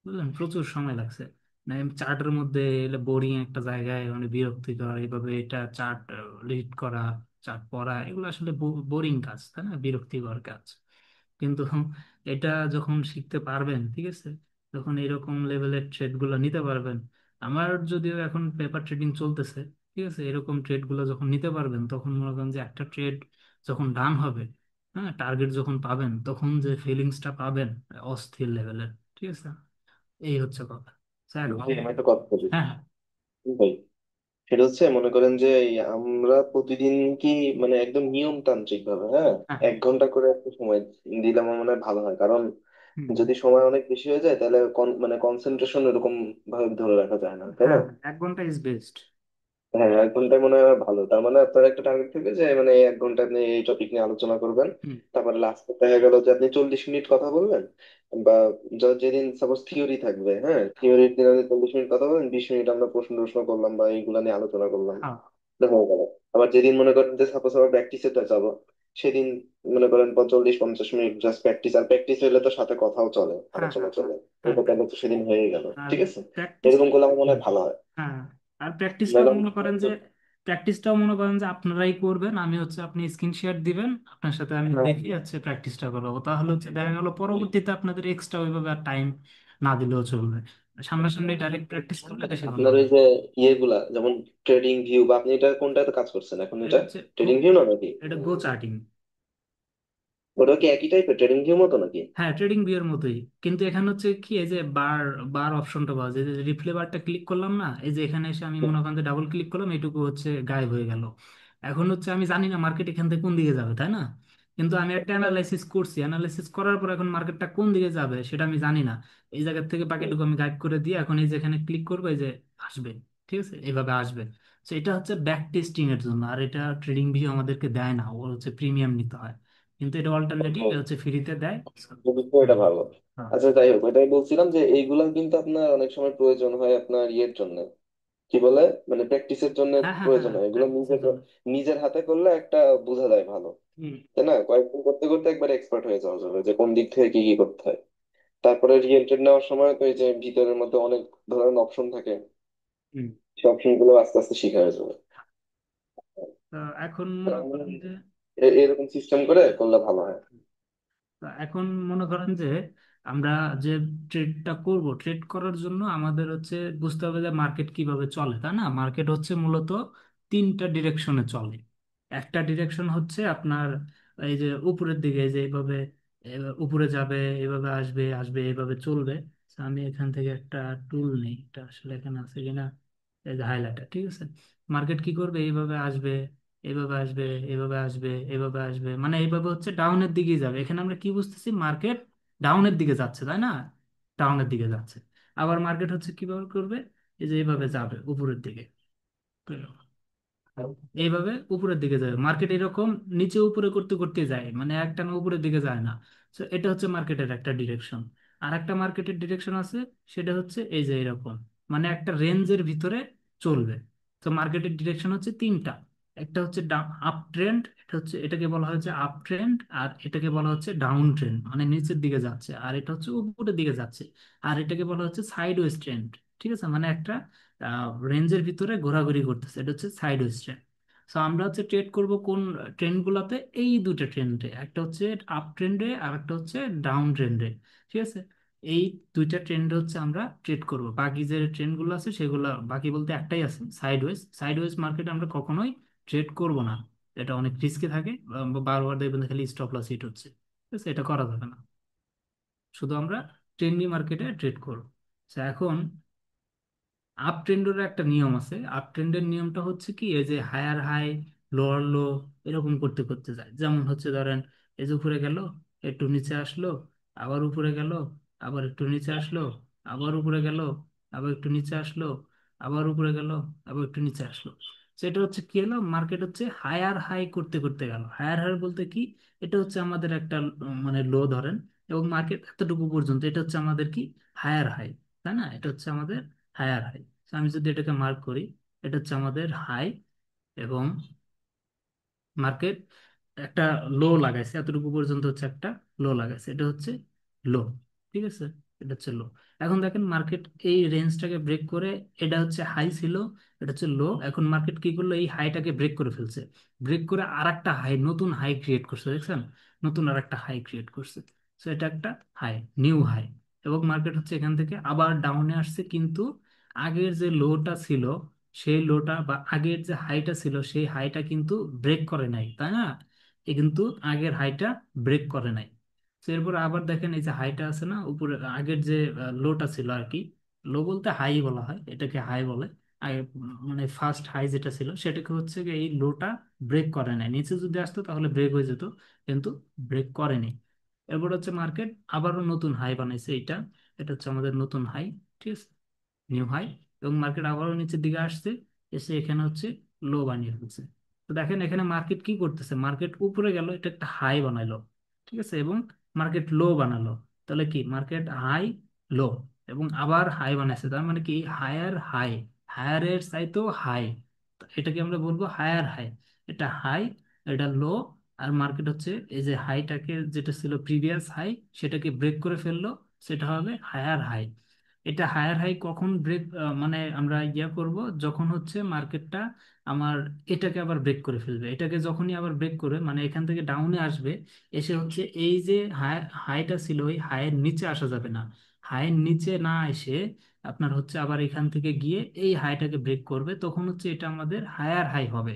বুঝলেন, প্রচুর সময় লাগছে। মানে চার্টের মধ্যে বোরিং একটা জায়গায় মানে বিরক্তিকর এইভাবে এটা চার্ট লিড করা, চার্ট পড়া, এগুলো আসলে বোরিং কাজ, তাই না, বিরক্তিকর কাজ। কিন্তু এটা যখন শিখতে পারবেন, ঠিক আছে, যখন এরকম লেভেলের ট্রেড গুলো নিতে পারবেন, আমার যদিও এখন পেপার ট্রেডিং চলতেছে, ঠিক আছে, এরকম ট্রেড গুলো যখন নিতে পারবেন তখন মনে করেন যে একটা ট্রেড যখন ডান হবে, হ্যাঁ, টার্গেট যখন পাবেন তখন যে ফিলিংসটা পাবেন, অস্থির লেভেলের। ঠিক আছে, এই হচ্ছে কথা। স্যার ভাই আমি একটা কথা বলি। হ্যাঁ হ্যাঁ ভাই, সেটা হচ্ছে মনে করেন যে এই আমরা প্রতিদিন কি মানে একদম নিয়মতান্ত্রিক ভাবে, হ্যাঁ, হ্যাঁ হ্যাঁ, 1 ঘন্টা করে একটা সময় দিলে আমার মনে হয় ভালো হয়। কারণ হুম, যদি সময় অনেক বেশি হয়ে যায় তাহলে মানে কনসেন্ট্রেশন এরকম ভাবে ধরে রাখা যায় না, তাই হ্যাঁ না? হ্যাঁ, 1 ঘন্টা ইজ বেস্ট। হ্যাঁ, 1 ঘন্টায় মনে হয় ভালো। তার মানে আপনার একটা টার্গেট থেকে যে মানে এই 1 ঘন্টা আপনি এই টপিক নিয়ে আলোচনা করবেন। হুম, তারপরে লাস্টে দেখা গেল যে আপনি 40 মিনিট কথা বললেন, বা যেদিন সাপোজ থিওরি থাকবে, হ্যাঁ, থিওরির দিন আপনি 40 মিনিট কথা বললেন, 20 মিনিট আমরা প্রশ্ন টশ্ন করলাম বা এইগুলা নিয়ে আলোচনা করলাম, হ্যাঁ হয়ে গেল। আবার যেদিন মনে করেন যে সাপোজ আবার প্র্যাকটিসেটা যাবো, সেদিন মনে করেন 40-50 মিনিট জাস্ট প্র্যাকটিস। আর প্র্যাকটিস হলে তো সাথে কথাও চলে, হ্যাঁ আলোচনা হ্যাঁ হ্যাঁ চলে। হ্যাঁ, এটা তাহলে তো সেদিন হয়ে গেল, আর ঠিক আছে। প্র্যাকটিস, এরকম করলে আমার মনে হয় ভালো হয়। হ্যাঁ, আর প্র্যাকটিসটা নাহলে মনে করেন যে প্র্যাকটিসটাও মনে করেন যে আপনারাই করবেন, আমি হচ্ছে আপনি স্ক্রিন শেয়ার দিবেন, আপনার সাথে আমি হ্যাঁ, দেখি হচ্ছে প্র্যাকটিসটা করাবো, তাহলে হচ্ছে দেখা গেল পরবর্তীতে আপনাদের এক্সট্রা ওইভাবে আর টাইম না দিলেও চলবে। সামনাসামনি ডাইরেক্ট প্র্যাকটিস করলে বেশি ভালো আপনার হবে। ওই যে ইয়েগুলা যেমন ট্রেডিং ভিউ, বা আপনি এটা কোনটাতে কাজ করছেন এখন, এটা এটা হচ্ছে ট্রেডিং ভিউ না নাকি? এটা গো চার্টিং। ওটা কি একই টাইপের ট্রেডিং ভিউ মতো নাকি? হ্যাঁ, ট্রেডিং ভিউর মতোই, কিন্তু এখানে হচ্ছে কি এই যে বার বার অপশনটা পাওয়া যায়, যে রিপ্লে বারটা ক্লিক করলাম না, এই যে এখানে এসে আমি মনে করেন যে ডাবল ক্লিক করলাম, এইটুকু হচ্ছে গায়েব হয়ে গেল। এখন হচ্ছে আমি জানি না মার্কেট এখান থেকে কোন দিকে যাবে, তাই না? কিন্তু আমি একটা অ্যানালাইসিস করছি, অ্যানালাইসিস করার পর এখন মার্কেটটা কোন দিকে যাবে সেটা আমি জানি না। এই জায়গা থেকে বাকিটুকু আমি গাইড করে দিয়ে এখন এই যে এখানে ক্লিক করবো, এই যে আসবে, ঠিক আছে, এইভাবে আসবে। তো এটা হচ্ছে ব্যাক টেস্টিং এর জন্য, আর এটা ট্রেডিং ভিউ আমাদেরকে দেয় না, ও হচ্ছে প্রিমিয়াম নিতে হয়, কিন্তু এটা অল্টারনেটিভ ও, হচ্ছে ফ্রিতে দেয়। বুঝতে এটা হুম। ভালো। হ্যাঁ আচ্ছা, যাই হোক, এটাই বলছিলাম যে এইগুলা কিন্তু আপনার অনেক সময় প্রয়োজন হয় আপনার ইয়ের জন্য, কি বলে, মানে প্র্যাকটিসের জন্য হ্যাঁ হ্যাঁ প্রয়োজন হ্যাঁ, হয় এগুলো। প্র্যাকটিসের নিজে জন্য। নিজের হাতে করলে একটা বোঝা যায় ভালো, হুম তাই না? কয়েকদিন করতে করতে একবার এক্সপার্ট হয়ে যাওয়া যাবে যে কোন দিক থেকে কি কি করতে হয়। তারপরে রিয়েল ট্রেড নেওয়ার সময় তো এই যে ভিতরের মধ্যে অনেক ধরনের অপশন থাকে, হুম। সেই অপশন গুলো আস্তে আস্তে শিখা হয়ে যাবে। তো এখন তো মনে আমরা করেন যে এরকম সিস্টেম করে করলে ভালো হয়। তো এখন মনে করেন যে আমরা যে ট্রেডটা করব, ট্রেড করার জন্য আমাদের হচ্ছে বুঝতে হবে যে মার্কেট কিভাবে চলে, তাই না? মার্কেট হচ্ছে মূলত তিনটা ডিরেকশনে চলে। একটা ডিরেকশন হচ্ছে আপনার এই যে উপরের দিকে, যে এইভাবে উপরে যাবে, এভাবে আসবে, আসবে এইভাবে চলবে। তো আমি এখান থেকে একটা টুল নেই, এটা আসলে এখানে আছে কিনা, এই যে হাইলাইটার, ঠিক আছে। মার্কেট কি করবে, এইভাবে আসবে, এইভাবে আসবে, এইভাবে আসবে, এইভাবে আসবে, মানে এইভাবে হচ্ছে ডাউনের দিকে যাবে। এখানে আমরা কি বুঝতেছি, মার্কেট ডাউনের দিকে যাচ্ছে, তাই না? ডাউনের দিকে যাচ্ছে। আবার মার্কেট হচ্ছে কিভাবে করবে, এই যে এইভাবে যাবে উপরের দিকে, এইভাবে উপরের দিকে যাবে। মার্কেট এরকম নিচে উপরে করতে করতে যায়, মানে একটানা উপরের দিকে যায় না। তো এটা হচ্ছে মার্কেটের একটা ডিরেকশন। আর একটা মার্কেটের ডিরেকশন আছে, সেটা হচ্ছে এই যে এরকম, মানে একটা রেঞ্জের ভিতরে চলবে। তো মার্কেটের ডিরেকশন হচ্ছে তিনটা। একটা হচ্ছে আপ ট্রেন্ড, এটা হচ্ছে, এটাকে বলা হচ্ছে আপ ট্রেন্ড, আর এটাকে বলা হচ্ছে ডাউন ট্রেন্ড, মানে নিচের দিকে যাচ্ছে, আর এটা হচ্ছে উপরের দিকে যাচ্ছে। আর এটাকে বলা হচ্ছে সাইডওয়েজ ট্রেন্ড, ঠিক আছে, মানে একটা রেঞ্জের ভিতরে ঘোরাঘুরি করতেছে, এটা হচ্ছে সাইডওয়েজ ট্রেন্ড। সো আমরা হচ্ছে ট্রেড করব কোন ট্রেন্ড গুলাতে, এই দুটো ট্রেন্ডে, একটা হচ্ছে আপ ট্রেন্ডে আর একটা হচ্ছে ডাউন ট্রেন্ডে, ঠিক আছে। এই দুইটা ট্রেন্ডে হচ্ছে আমরা ট্রেড করব, বাকি যে ট্রেন্ড গুলো আছে সেগুলো, বাকি বলতে একটাই আছে সাইডওয়েজ। সাইডওয়েজ মার্কেটে আমরা কখনোই ট্রেড করব না, এটা অনেক রিস্কি থাকে, বারবার দেখবেন যে খালি স্টপ লস হিট হচ্ছে, ঠিক আছে, এটা করা যাবে না। শুধু আমরা ট্রেন্ডি মার্কেটে ট্রেড করব। তো এখন আপ ট্রেন্ডের একটা নিয়ম আছে। আপ ট্রেন্ডের নিয়মটা হচ্ছে কি, এই যে হায়ার হাই, লোয়ার লো, এরকম করতে করতে যায়। যেমন হচ্ছে ধরেন, এই যে উপরে গেল, একটু নিচে আসলো, আবার উপরে গেল, আবার একটু নিচে আসলো, আবার উপরে গেল, আবার একটু নিচে আসলো, আবার উপরে গেল, আবার একটু নিচে আসলো। সেটা হচ্ছে কি হলো, মার্কেট হচ্ছে হায়ার হাই করতে করতে গেল। হায়ার হাই বলতে কি, এটা হচ্ছে আমাদের একটা মানে লো ধরেন, এবং মার্কেট এতটুকু পর্যন্ত, এটা হচ্ছে আমাদের কি, হায়ার হাই, তাই না? এটা হচ্ছে আমাদের হায়ার হাই। আমি যদি এটাকে মার্ক করি, এটা হচ্ছে আমাদের হাই, এবং মার্কেট একটা লো লাগাইছে, এতটুকু পর্যন্ত হচ্ছে একটা লো লাগাইছে, এটা হচ্ছে লো, ঠিক আছে, এটা হচ্ছে লো। এখন দেখেন মার্কেট এই রেঞ্জটাকে ব্রেক করে, এটা হচ্ছে হাই ছিল, এটা হচ্ছে লো, এখন মার্কেট কি করলো, এই হাইটাকে ব্রেক করে ফেলছে। ব্রেক করে আর একটা হাই, নতুন হাই ক্রিয়েট করছে, দেখছেন? নতুন আর একটা হাই ক্রিয়েট করছে। তো এটা একটা হাই, নিউ হাই। এবং মার্কেট হচ্ছে এখান থেকে আবার ডাউনে আসছে, কিন্তু আগের যে লোটা ছিল, সেই লোটা বা আগের যে হাইটা ছিল, সেই হাইটা কিন্তু ব্রেক করে নাই, তাই না? এ কিন্তু আগের হাইটা ব্রেক করে নাই। তো এরপর আবার দেখেন, এই যে হাইটা আছে না উপরে, আগের যে লোটা ছিল আর কি, লো বলতে হাই বলা হয়, এটাকে হাই বলে। আগে মানে ফার্স্ট হাই যেটা ছিল, সেটাকে হচ্ছে গিয়ে এই লোটা ব্রেক করে নাই, নিচে যদি আসতো তাহলে ব্রেক হয়ে যেত, কিন্তু ব্রেক করেনি। এরপর হচ্ছে মার্কেট আবারও নতুন হাই বানাইছে, এটা, এটা হচ্ছে আমাদের নতুন হাই, ঠিক আছে, নিউ হাই। এবং মার্কেট আবারও নিচের দিকে আসছে, এসে এখানে হচ্ছে লো বানিয়ে ফেলছে। তো দেখেন এখানে মার্কেট কি করতেছে, মার্কেট উপরে গেল, এটা একটা হাই বানাইলো, ঠিক আছে, এবং মার্কেট লো বানালো। তাহলে কি, মার্কেট হাই, লো, এবং আবার হাই বানাইছে, তার মানে কি হায়ার হাই, হায়ারের চাইতেও হাই, এটাকে আমরা বলবো হায়ার হাই। এটা হাই, এটা লো, আর মার্কেট হচ্ছে এই যে হাইটাকে, যেটা ছিল প্রিভিয়াস হাই, সেটাকে ব্রেক করে ফেললো, সেটা হবে হায়ার হাই। এটা হায়ার হাই কখন ব্রেক, মানে আমরা করব যখন হচ্ছে মার্কেটটা আমার এটাকে আবার ব্রেক করে ফেলবে। এটাকে যখনই আবার ব্রেক করে মানে এখান থেকে ডাউনে আসবে, এসে হচ্ছে এই যে হাই, হাইটা ছিল ওই হাইয়ের নিচে আসা যাবে না। হাইয়ের নিচে না এসে আপনার হচ্ছে আবার এখান থেকে গিয়ে এই হাইটাকে ব্রেক করবে, তখন হচ্ছে এটা আমাদের হায়ার হাই হবে।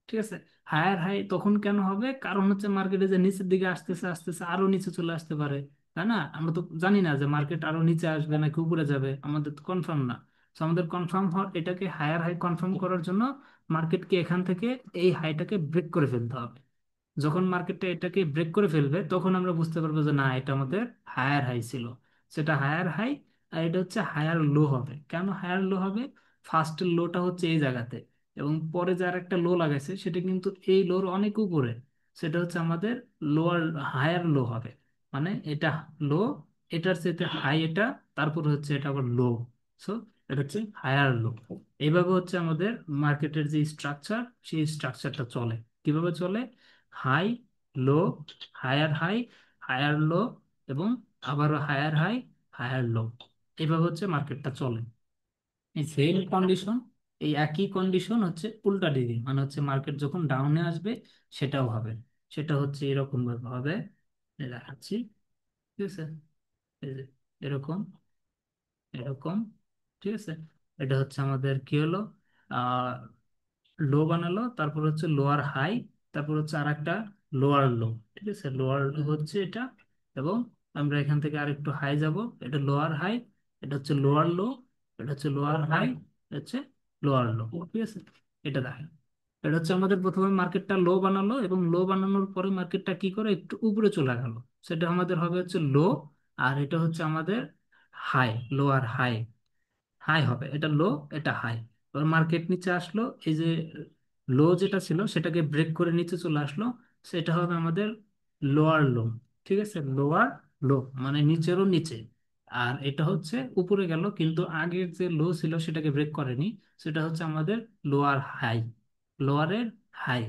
ঠিক আছে। হায়ার হাই তখন কেন হবে? কারণ হচ্ছে মার্কেটে যে নিচের দিকে আসতেছে আসতেছে আরো নিচে চলে আসতে পারে, তাই না? আমরা তো জানি না যে মার্কেট আরো নিচে আসবে নাকি উপরে যাবে, আমাদের তো কনফার্ম না। তো আমাদের কনফার্ম হওয়ার, এটাকে হায়ার হাই কনফার্ম করার জন্য মার্কেটকে এখান থেকে এই হাইটাকে ব্রেক করে ফেলতে হবে। যখন মার্কেটটা এটাকে ব্রেক করে ফেলবে তখন আমরা বুঝতে পারবো যে না, এটা আমাদের হায়ার হাই ছিল। সেটা হায়ার হাই। আর এটা হচ্ছে হায়ার লো হবে। কেন হায়ার লো হবে? ফার্স্টের লোটা হচ্ছে এই জায়গাতে, এবং পরে যার একটা লো লাগাইছে সেটা কিন্তু এই লোর অনেক উপরে। সেটা হচ্ছে আমাদের লোয়ার, হায়ার লো হবে। মানে এটা লো, এটার সাথে হাই এটা, তারপর হচ্ছে এটা আবার লো। সো এটা হচ্ছে হায়ার লো। এইভাবে হচ্ছে আমাদের মার্কেটের যে স্ট্রাকচার, সেই স্ট্রাকচারটা চলে। কিভাবে চলে? হাই, লো, হায়ার হাই, হায়ার লো, এবং আবারও হায়ার হাই, হায়ার লো। এইভাবে হচ্ছে মার্কেটটা চলে। এই সেম কন্ডিশন, এই একই কন্ডিশন হচ্ছে উল্টা দিকে, মানে হচ্ছে মার্কেট যখন ডাউনে আসবে সেটাও হবে। সেটা হচ্ছে এরকম ভাবে হবে। এই দেখাচ্ছি। ঠিক আছে। এই যে এরকম, এরকম। ঠিক আছে। এটা হচ্ছে আমাদের কি হলো, লো বানালো, তারপর হচ্ছে লোয়ার হাই, তারপর হচ্ছে আর একটা লোয়ার লো। ঠিক আছে, লোয়ার লো হচ্ছে এটা। এবং আমরা এখান থেকে আরেকটু হাই যাব, এটা লোয়ার হাই, এটা হচ্ছে লোয়ার লো, এটা হচ্ছে লোয়ার হাই, এটা হচ্ছে লোয়ার লো। ঠিক আছে। এটা দেখেন, এটা হচ্ছে আমাদের প্রথমে মার্কেটটা লো বানালো, এবং লো বানানোর পরে মার্কেটটা কি করে একটু উপরে চলে গেল। সেটা আমাদের হবে হচ্ছে লো। আর এটা হচ্ছে আমাদের হাই, লোয়ার হাই। হাই হবে, এটা লো, এটা হাই। এবার মার্কেট নিচে আসলো, এই যে লো যেটা ছিল সেটাকে ব্রেক করে নিচে চলে আসলো, সেটা হবে আমাদের লোয়ার লো। ঠিক আছে, লোয়ার লো মানে নিচেরও নিচে। আর এটা হচ্ছে উপরে গেল, কিন্তু আগের যে লো ছিল সেটাকে ব্রেক করেনি, সেটা হচ্ছে আমাদের লোয়ার হাই। লোয়ারের হাই,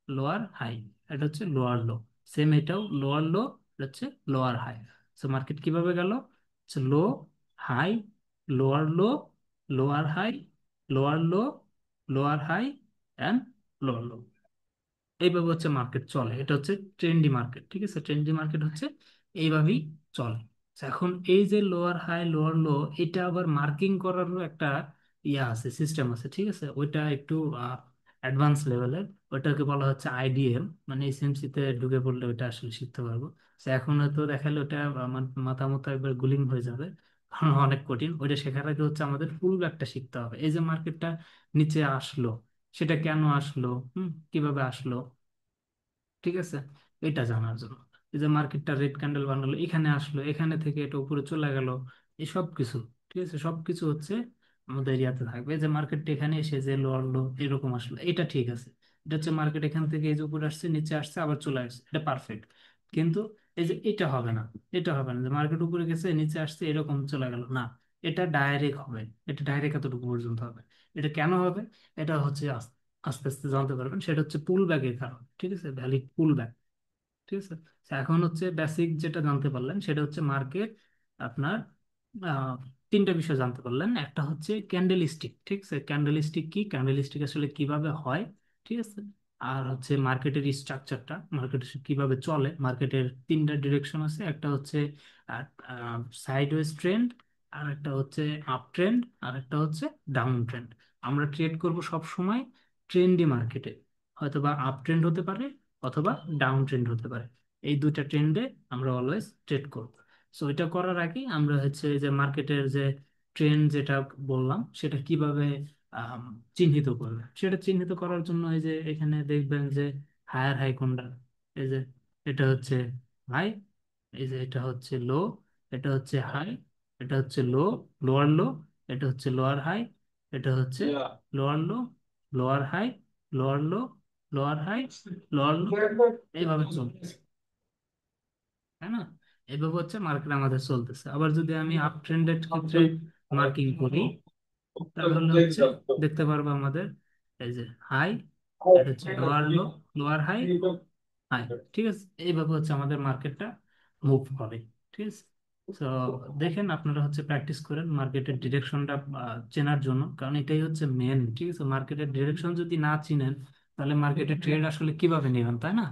লোয়ার হাই, এটা হচ্ছে লোয়ার লো। সেম এটাও লোয়ার লো, এটা হচ্ছে লোয়ার হাই। তো মার্কেট কিভাবে গেল? Low, high, lower low, lower high, lower low, lower high, and lower low. এইভাবে হচ্ছে মার্কেট চলে। এটা হচ্ছে ট্রেন্ডি মার্কেট। ঠিক আছে, ট্রেন্ডি মার্কেট হচ্ছে এইভাবেই চলে। তো এখন এই যে লোয়ার হাই, লোয়ার লো, এটা আবার মার্কিং করারও একটা আছে, সিস্টেম আছে। ঠিক আছে, ওইটা একটু অ্যাডভান্স লেভেলের। ওইটাকে বলা হচ্ছে আইডিএল, মানে এসএমসি তে ঢুকে পড়লে ওইটা আসলে শিখতে পারবো। তো এখন হয়তো দেখালে ওটা আমার মাথা মতো একবার গুলিং হয়ে যাবে, কারণ অনেক কঠিন। ওইটা শেখার আগে হচ্ছে আমাদের ফুল ব্যাকটা শিখতে হবে। এই যে মার্কেটটা নিচে আসলো, সেটা কেন আসলো, কিভাবে আসলো, ঠিক আছে, এটা জানার জন্য। এই যে মার্কেটটা রেড ক্যান্ডেল বানালো, এখানে আসলো, এখানে থেকে এটা উপরে চলে গেল, এই সব কিছু। ঠিক আছে, সব কিছু হচ্ছে আমাদের ইয়াতে থাকবে। এই যে মার্কেটটা এখানে এসে যে লো লো এরকম আসলো, এটা ঠিক আছে। এটা হচ্ছে মার্কেট এখান থেকে এই যে উপরে আসছে, নিচে আসছে, আবার চলে আসছে, এটা পারফেক্ট। কিন্তু এই যে এটা হবে না, এটা হবে না যে মার্কেট উপরে গেছে নিচে আসছে এরকম চলে গেল, না। এটা ডাইরেক্ট হবে, এটা ডাইরেক্ট এতটুকু পর্যন্ত হবে। এটা কেন হবে? এটা হচ্ছে আস্তে আস্তে জানতে পারবেন। সেটা হচ্ছে পুল ব্যাকের কারণ। ঠিক আছে, ভ্যালিড পুল ব্যাক। ঠিক আছে। তো এখন হচ্ছে বেসিক যেটা জানতে পারলেন সেটা হচ্ছে মার্কেট আপনার আহ, তিনটা বিষয় জানতে পারলেন। একটা হচ্ছে ক্যান্ডেল স্টিক। ঠিক আছে, ক্যান্ডেল স্টিক কি, ক্যান্ডেল স্টিক আসলে কিভাবে হয়। ঠিক আছে। আর হচ্ছে মার্কেটের স্ট্রাকচারটা, মার্কেট কিভাবে চলে। মার্কেটের তিনটা ডিরেকশন আছে, একটা হচ্ছে সাইডওয়েজ ট্রেন্ড, আর একটা হচ্ছে আপ ট্রেন্ড, আর একটা হচ্ছে ডাউন ট্রেন্ড। আমরা ট্রেড করব সব সময় ট্রেন্ডি মার্কেটে, হয়তো বা আপ ট্রেন্ড হতে পারে অথবা ডাউন ট্রেন্ড হতে পারে। এই দুইটা ট্রেন্ডে আমরা অলওয়েজ ট্রেড করব। সো এটা করার আগে আমরা হচ্ছে এই যে মার্কেটের যে ট্রেন্ড যেটা বললাম সেটা কিভাবে আম, চিহ্নিত করবে, সেটা চিহ্নিত করার জন্য এই যে এখানে দেখবেন যে হায়ার হাই কোনটা। এই যে এটা হচ্ছে হাই, এই যে এটা হচ্ছে লো, এটা হচ্ছে হাই, এটা হচ্ছে লো, লোয়ার লো, এটা হচ্ছে লোয়ার হাই, এটা হচ্ছে lower low, lower high, lower low, lower high, lower low. এইভাবে চলতেছে, তাই না? এইভাবে হচ্ছে মার্কেট আমাদের চলতেছে। আবার যদি আমি আপ ট্রেন্ডের ক্ষেত্রে মার্কিং করি, তাহলে হচ্ছে দেখতে পারবো আমাদের এই যে হাই, এটা হচ্ছে lower low, lower high, high. ঠিক আছে, এইভাবে হচ্ছে আমাদের মার্কেটটা মুভ করে। ঠিক আছে। তো দেখেন আপনারা হচ্ছে প্র্যাকটিস করেন মার্কেটের ডিরেকশনটা চেনার জন্য, কারণ এটাই হচ্ছে মেন। ঠিক আছে, মার্কেটের ডিরেকশন যদি না চিনেন তাহলে মার্কেটের ট্রেড আসলে কিভাবে নেবেন, তাই না?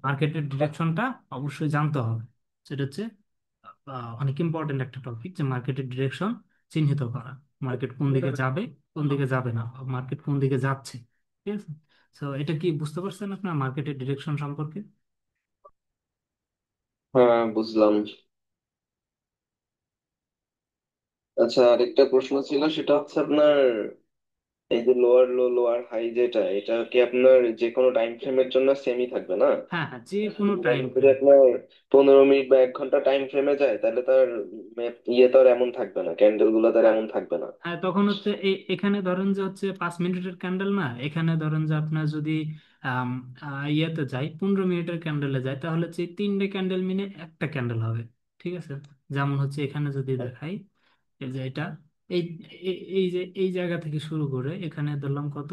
মার্কেটের ডিরেকশনটা অবশ্যই জানতে হবে। সেটা হচ্ছে অনেক ইম্পর্টেন্ট একটা টপিক, যে মার্কেটের ডিরেকশন চিহ্নিত করা। মার্কেট কোন দিকে যাবে, কোন দিকে যাবে না, মার্কেট কোন দিকে যাচ্ছে। ঠিক আছে, তো এটা কি বুঝতে পারছেন আপনার মার্কেটের ডিরেকশন সম্পর্কে? হ্যাঁ, বুঝলাম। আচ্ছা, আরেকটা প্রশ্ন ছিল, সেটা হচ্ছে আপনার এই যে লোয়ার লো লোয়ার হাই যেটা, এটা কি আপনার যে কোনো টাইম ফ্রেমের জন্য সেমই থাকবে না? হ্যাঁ হ্যাঁ, যে কোনো টাইম যেমন যদি ফ্রেম। আপনার 15 মিনিট বা 1 ঘন্টা টাইম ফ্রেমে যায়, তাহলে তার ইয়ে তো আর এমন থাকবে না, ক্যান্ডেল গুলো তার এমন থাকবে না। হ্যাঁ, তখন হচ্ছে এখানে ধরেন যে হচ্ছে 5 মিনিটের ক্যান্ডেল না, এখানে ধরেন যে আপনার যদি আম, ইয়েতে যাই 15 মিনিটের ক্যান্ডেলে যায়, তাহলে হচ্ছে এই তিনটে ক্যান্ডেল মিলে একটা ক্যান্ডেল হবে। ঠিক আছে, যেমন হচ্ছে এখানে যদি দেখাই, এই যে এটা, এই এই যে এই জায়গা থেকে শুরু করে এখানে ধরলাম কত,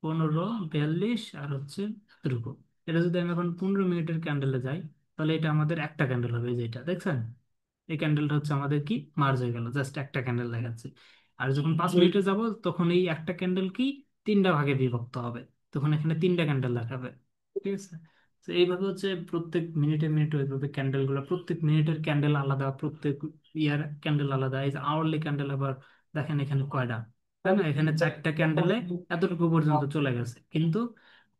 15, 42 আর হচ্ছে এতটুকু। এটা যদি আমি এখন 15 মিনিটের ক্যান্ডেলে যাই, তাহলে এটা আমাদের একটা ক্যান্ডেল হবে, এই যে এটা দেখছেন। এই ক্যান্ডেলটা হচ্ছে আমাদের কি মার্জ হয়ে গেল, জাস্ট একটা ক্যান্ডেল দেখাচ্ছে। আর যখন 5 মিনিটে যাব, তখন এই একটা ক্যান্ডেল কি তিনটা ভাগে বিভক্ত হবে, তখন এখানে তিনটা ক্যান্ডেল দেখাবে। ঠিক আছে, তো এইভাবে হচ্ছে প্রত্যেক মিনিটে মিনিটে ওইভাবে ক্যান্ডেল গুলো, প্রত্যেক মিনিটের ক্যান্ডেল আলাদা, প্রত্যেক ইয়ার ক্যান্ডেল আলাদা। এই যে আওয়ারলি ক্যান্ডেল আবার দেখেন এখানে কয়টা, তাই না? এখানে চারটা ক্যান্ডেলে এতটুকু পর্যন্ত চলে গেছে, কিন্তু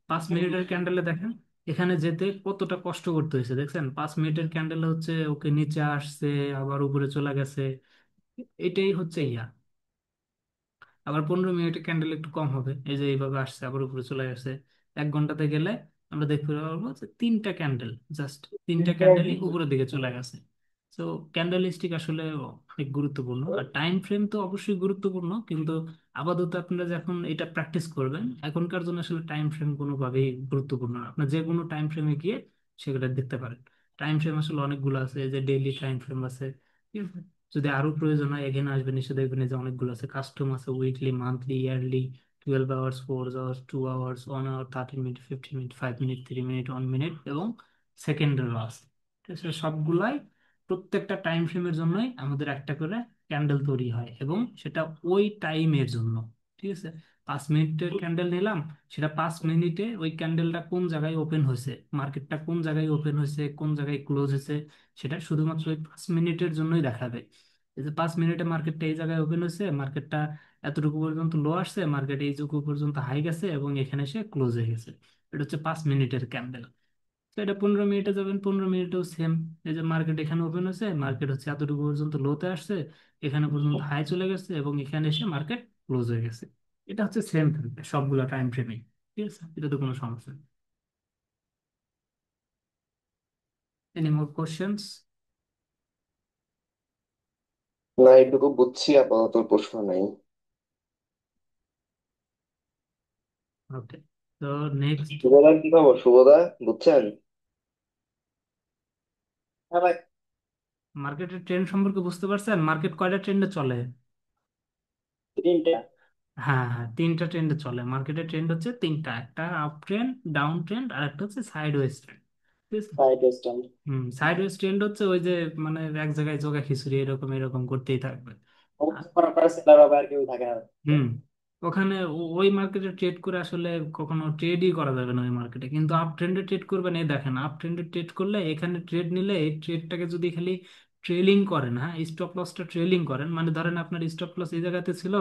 5 মিনিটের ক্যান্ডেলে দেখেন এখানে যেতে কতটা কষ্ট করতে হয়েছে, দেখছেন? 5 মিনিটের ক্যান্ডেল হচ্ছে ওকে নিচে আসছে, আবার উপরে চলে গেছে। এটাই হচ্ছে ইয়া। আবার 15 মিনিটের ক্যান্ডেল একটু কম হবে, এই যে এইভাবে আসছে আবার উপরে চলে গেছে। 1 ঘন্টাতে গেলে আমরা দেখতে পারবো যে তিনটা ক্যান্ডেল, জাস্ট তিনটা ক্যান্ডেলই উপরের দিকে চলে গেছে। তো ক্যান্ডেল স্টিক আসলে অনেক গুরুত্বপূর্ণ, আর টাইম ফ্রেম তো অবশ্যই গুরুত্বপূর্ণ, কিন্তু আপাতত আপনারা যখন এটা প্র্যাকটিস করবেন, এখনকার জন্য আসলে টাইম ফ্রেম কোনোভাবেই গুরুত্বপূর্ণ না। আপনার যে কোনো টাইম ফ্রেমে গিয়ে সেগুলো দেখতে পারেন। টাইম ফ্রেম আসলে অনেকগুলো আছে, এই যে ডেইলি টাইম ফ্রেম আছে। ঠিক আছে, যদি আরো প্রয়োজন হয় এখানে আসবেন, এসে দেখবেন এই যে অনেকগুলো আছে, কাস্টম আছে, weekly, monthly, yearly, 12 hours, 4 hours, 2 hours, 1 hour, 30 minute, 15 minute, 5 minute, 3 minute, 1 minute এবং সেকেন্ডেরও আছে। ঠিক আছে, সবগুলাই প্রত্যেকটা টাইম ফ্রেমের জন্যই আমাদের একটা করে ক্যান্ডেল তৈরি হয়, এবং সেটা ওই টাইমের জন্য। ঠিক আছে, 5 মিনিটের ক্যান্ডেল নিলাম, সেটা 5 মিনিটে ওই ক্যান্ডেলটা কোন জায়গায় ওপেন হয়েছে, মার্কেটটা কোন জায়গায় ওপেন হয়েছে, কোন জায়গায় ক্লোজ হয়েছে, সেটা শুধুমাত্র ওই 5 মিনিটের জন্যই দেখাবে। এই যে 5 মিনিটে মার্কেটটা এই জায়গায় ওপেন হয়েছে, মার্কেটটা এতটুকু পর্যন্ত লো আসছে, মার্কেট এইটুকু পর্যন্ত হাই গেছে এবং এখানে এসে ক্লোজ হয়ে গেছে। এটা হচ্ছে 5 মিনিটের ক্যান্ডেল। তো এটা 15 মিনিটে যাবেন, 15 মিনিটেও সেম। এই যে মার্কেট এখানে ওপেন হয়েছে, মার্কেট হচ্ছে এতটুকু পর্যন্ত লোতে আসছে, এখানে পর্যন্ত হাই চলে গেছে এবং এখানে এসে মার্কেট ক্লোজ হয়ে গেছে। এটা হচ্ছে সেম থাকবে সবগুলো টাইম ফ্রেমে। ঠিক আছে, এটা তো কোনো সমস্যা নেই। Any more questions? না, এইটুকু বুঝছি, আপাতত প্রশ্ন নাই। ওকে, তো নেক্সট। শুভদার কি খবর, শুভদা? বুঝছেন? হ্যাঁ ভাই। মার্কেটের ট্রেন্ড সম্পর্কে বুঝতে পারছেন? মার্কেট কয়টা ট্রেন্ডে চলে? তিনটা। হ্যাঁ হ্যাঁ, তিনটা ট্রেন্ডে চলে। মার্কেটের ট্রেন্ড হচ্ছে তিনটা, একটা আপ ট্রেন্ড, ডাউন ট্রেন্ড, আর একটা হচ্ছে সাইডওয়েজ ট্রেন্ড। ঠিক আছে, সাইড স্ট্যান্ড। সাইডওয়েজ ট্রেন্ড হচ্ছে ওই যে মানে এক জায়গায় জগা খিচুড়ি এরকম এরকম করতেই থাকবে। করার পরে সেলার হবে, আর কেউ থাকে না। হুম, ওখানে ওই মার্কেটে ট্রেড করে আসলে কখনো ট্রেডই করা যাবে না ওই মার্কেটে। কিন্তু আপ ট্রেন্ডে ট্রেড করবেন, এই দেখেন আপ ট্রেন্ডে ট্রেড করলে এখানে ট্রেড নিলে এই ট্রেডটাকে যদি খালি ট্রেলিং করেন, হ্যাঁ, স্টপ লসটা ট্রেলিং করেন, মানে ধরেন আপনার স্টপ লস এই জায়গাতে ছিল,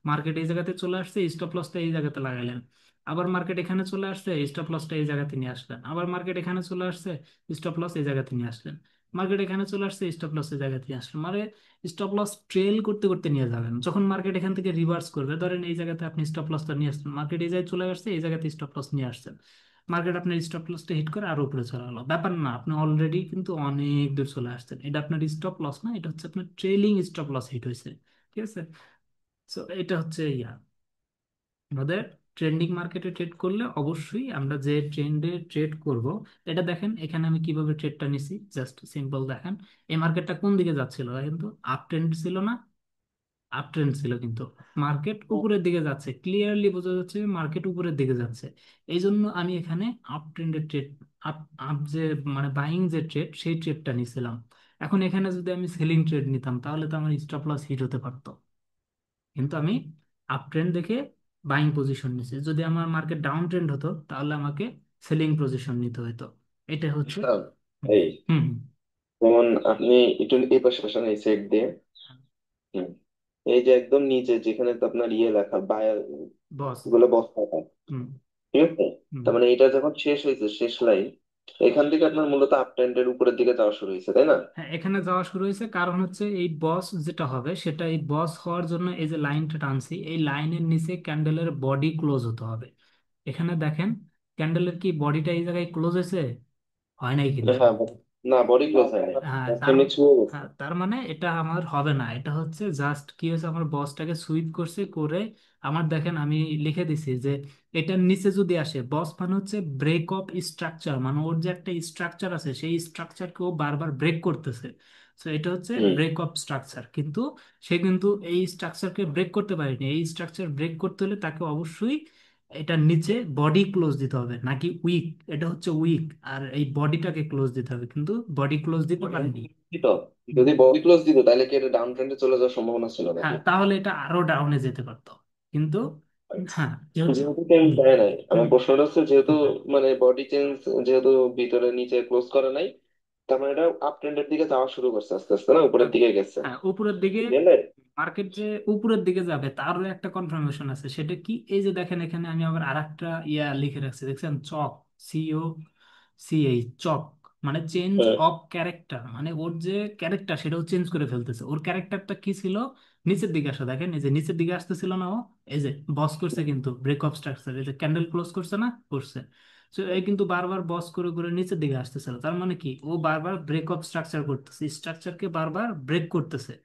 মার্কেট এই জায়গাতে চলে আসছে, স্টপ লসটা এই জায়গাতে লাগাইলেন। আবার মার্কেট এখানে চলে আসছে, স্টপ লসটা এই জায়গাতে নিয়ে আসলেন। আবার মার্কেট এখানে চলে আসছে, স্টপ লস এই জায়গাতে নিয়ে আসলেন। মার্কেট এখানে চলে আসছে, স্টপ লস এই জায়গাতে নিয়ে আসলেন। মানে স্টপ লস ট্রেল করতে করতে নিয়ে যাবেন। যখন মার্কেট এখান থেকে রিভার্স করবে, ধরেন এই জায়গাতে আপনি স্টপ লসটা নিয়ে আসছেন, মার্কেট এই জায়গায় চলে আসছে, এই জায়গাতে স্টপ লস নিয়ে আসছেন, মার্কেট আপনার স্টপ লসটা হিট করে আরো উপরে চলে গেলো, ব্যাপার না, আপনি অলরেডি কিন্তু অনেক দূর চলে আসছেন। এটা আপনার স্টপ লস না, এটা হচ্ছে আপনার ট্রেলিং স্টপ লস হিট হয়েছে। ঠিক আছে, সো এটা হচ্ছে ইয়া আমাদের ট্রেন্ডিং মার্কেটে ট্রেড করলে অবশ্যই আমরা যে ট্রেন্ডে ট্রেড করব, এটা দেখেন এখানে আমি কিভাবে ট্রেডটা নিছি, জাস্ট সিম্পল দেখেন। এই মার্কেটটা কোন দিকে যাচ্ছিল, কিন্তু আপ ট্রেন্ড ছিল না? আপ ট্রেন্ড ছিল, কিন্তু মার্কেট উপরের দিকে যাচ্ছে, ক্লিয়ারলি বোঝা যাচ্ছে মার্কেট উপরের দিকে যাচ্ছে। এই জন্য আমি এখানে আপ ট্রেন্ডের ট্রেড, আপ আপ যে মানে বাইং যে ট্রেড, সেই ট্রেডটা নিয়েছিলাম। এখন এখানে যদি আমি সেলিং ট্রেড নিতাম তাহলে তো আমার স্টপ লস হিট হতে পারতো, কিন্তু আমি আপ ট্রেন্ড দেখে বাইং পজিশন নিছি। যদি আমার মার্কেট ডাউন ট্রেন্ড হতো তাহলে আমাকে সেলিং পজিশন নিতে হতো। এটা হচ্ছে। বুঝলাম। হুম এই হুম যেমন আপনি একটু এই পাশে পাশে এই সেট দিয়ে, হুম, এই যে একদম নিচে যেখানে তো আপনার ইয়ে লেখা বায়ার বস। গুলো বস্তা থাকে, হুম ঠিক আছে? হুম তার মানে এটা যখন শেষ হয়েছে, শেষ লাইন, এখান থেকে আপনার মূলত আপ ট্রেন্ডের উপরের দিকে যাওয়া শুরু হয়েছে, তাই না? হ্যাঁ, এখানে যাওয়া শুরু হয়েছে কারণ হচ্ছে এই বস যেটা হবে সেটা, এই বস হওয়ার জন্য এই যে লাইনটা টানছি, এই লাইনের নিচে ক্যান্ডেলের বডি ক্লোজ হতে হবে। এখানে দেখেন ক্যান্ডেলের কি বডিটা এই জায়গায় ক্লোজ হয়েছে? হয় নাই কিন্তু। হ্যাঁ, না বডি ক্লোজ হয় নাই, হ্যাঁ তার, এমনি ছুঁয়ে গেছে। হ্যাঁ তার মানে এটা আমার হবে না। এটা হচ্ছে জাস্ট কি হয়েছে, আমার বসটাকে সুইপ করছে করে, আমার দেখেন আমি লিখে দিছি যে এটার নিচে যদি আসে, বস মানে হচ্ছে ব্রেক অফ স্ট্রাকচার, মানে ওর যে একটা স্ট্রাকচার আছে সেই স্ট্রাকচারকে ও বারবার ব্রেক করতেছে। তো এটা হচ্ছে হুম। ব্রেক অফ স্ট্রাকচার, কিন্তু সে কিন্তু এই স্ট্রাকচারকে ব্রেক করতে পারেনি। এই স্ট্রাকচার ব্রেক করতে হলে তাকে অবশ্যই এটার নিচে বডি ক্লোজ দিতে হবে, নাকি উইক, এটা হচ্ছে উইক, আর এই বডিটাকে ক্লোজ দিতে হবে, কিন্তু বডি ক্লোজ দিতে পারেনি। তো হুম। যদি বডি ক্লোজ দিত তাহলে কি এটা ডাউন ট্রেন্ডে চলে যাওয়ার সম্ভাবনা ছিল নাকি? হ্যাঁ তাহলে এটা আরো ডাউনে যেতে পারতো, কিন্তু হ্যাঁ যেহেতু। যেহেতু চেঞ্জ হুম দেয় নাই, আমার হুম প্রশ্নটা হচ্ছে যেহেতু হুম। মানে বডি চেঞ্জ, যেহেতু ভিতরে নিচে ক্লোজ করে নাই, তার মানে এটা আপ ট্রেন্ডের দিকে যাওয়া শুরু করছে আস্তে আস্তে, না উপরের হ্যাঁ দিকে গেছে? হ্যাঁ, উপরের দিকে। বুঝলে? মার্কেট যে উপরের দিকে যাবে তারও একটা কনফার্মেশন আছে, সেটা কি, এই যে দেখেন এখানে আমি আবার আরেকটা ইয়া লিখে রাখছি, দেখছেন চক, সিও সিএইচ, চক, মানে চেঞ্জ হ্যাঁ। অফ ক্যারেক্টার, মানে ওর যে ক্যারেক্টার সেটাও চেঞ্জ করে ফেলতেছে। ওর ক্যারেক্টারটা কি ছিল, নিচের দিকে আসা, দেখেন এই যে নিচের দিকে আসতেছিল না ও, এই যে বস করছে কিন্তু ব্রেক অফ স্ট্রাকচার, এই যে ক্যান্ডেল ক্লোজ করছে না, করছে। তো এই কিন্তু বারবার বস করে করে নিচের দিকে আসতেছিল, তার মানে কি ও বারবার ব্রেক অফ স্ট্রাকচার করতেছে, স্ট্রাকচারকে বারবার ব্রেক করতেছে।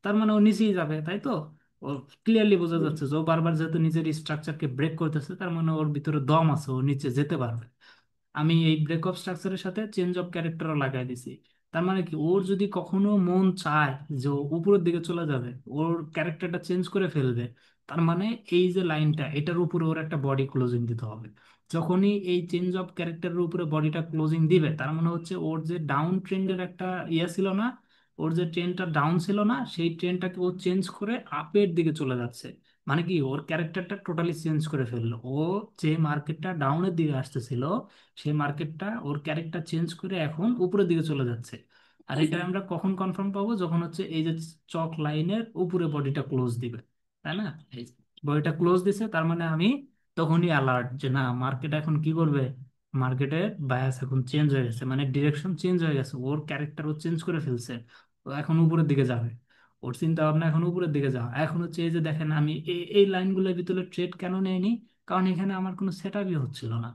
তার মানে ও নিচেই যাবে, তাই তো? ও ক্লিয়ারলি বোঝা যাচ্ছে যে ও বারবার যেহেতু নিজের স্ট্রাকচারকে ব্রেক করতেছে, তার মানে ওর ভিতরে দম আছে, ও নিচে যেতে পারবে। আমি এই ব্রেক অফ স্ট্রাকচারের সাথে চেঞ্জ অফ ক্যারেক্টারও লাগাই দিছি। তার মানে কি ওর যদি কখনো মন চায় যে ও উপরের দিকে চলে যাবে, ওর ক্যারেক্টারটা চেঞ্জ করে ফেলবে, তার মানে এই যে লাইনটা এটার উপরে ওর একটা বডি ক্লোজিং দিতে হবে। যখনই এই চেঞ্জ অফ ক্যারেক্টারের উপরে বডিটা ক্লোজিং দিবে, তার মানে হচ্ছে ওর যে ডাউন ট্রেন্ডের একটা ইয়ে ছিল না, ওর যে ট্রেনটা ডাউন ছিল না, সেই ট্রেনটাকে ও চেঞ্জ করে আপের দিকে চলে যাচ্ছে। মানে কি ওর ক্যারেক্টারটা টোটালি চেঞ্জ করে ফেললো। ও যে মার্কেটটা ডাউনের দিকে আসতেছিল, সেই মার্কেটটা ওর ক্যারেক্টার চেঞ্জ করে এখন উপরের দিকে চলে যাচ্ছে। আর এটা আমরা কখন কনফার্ম পাবো, যখন হচ্ছে এই যে চক লাইনের উপরে বডিটা ক্লোজ দিবে, তাই না? এই বডিটা ক্লোজ দিছে, তার মানে আমি তখনই অ্যালার্ট যে না, মার্কেট এখন কি করবে, মার্কেটের বায়াস এখন চেঞ্জ হয়ে গেছে, মানে ডিরেকশন চেঞ্জ হয়ে গেছে, ওর ক্যারেক্টার ও চেঞ্জ করে ফেলছে। ও এখন উপরের দিকে যাবে, ওর চিন্তা ভাবনা এখন উপরের দিকে যাওয়া। এখন হচ্ছে এই যে দেখেন আমি এই লাইনগুলোর ভিতরে ট্রেড কেন নেইনি, কারণ এখানে আমার কোনো সেট আপই হচ্ছিল না।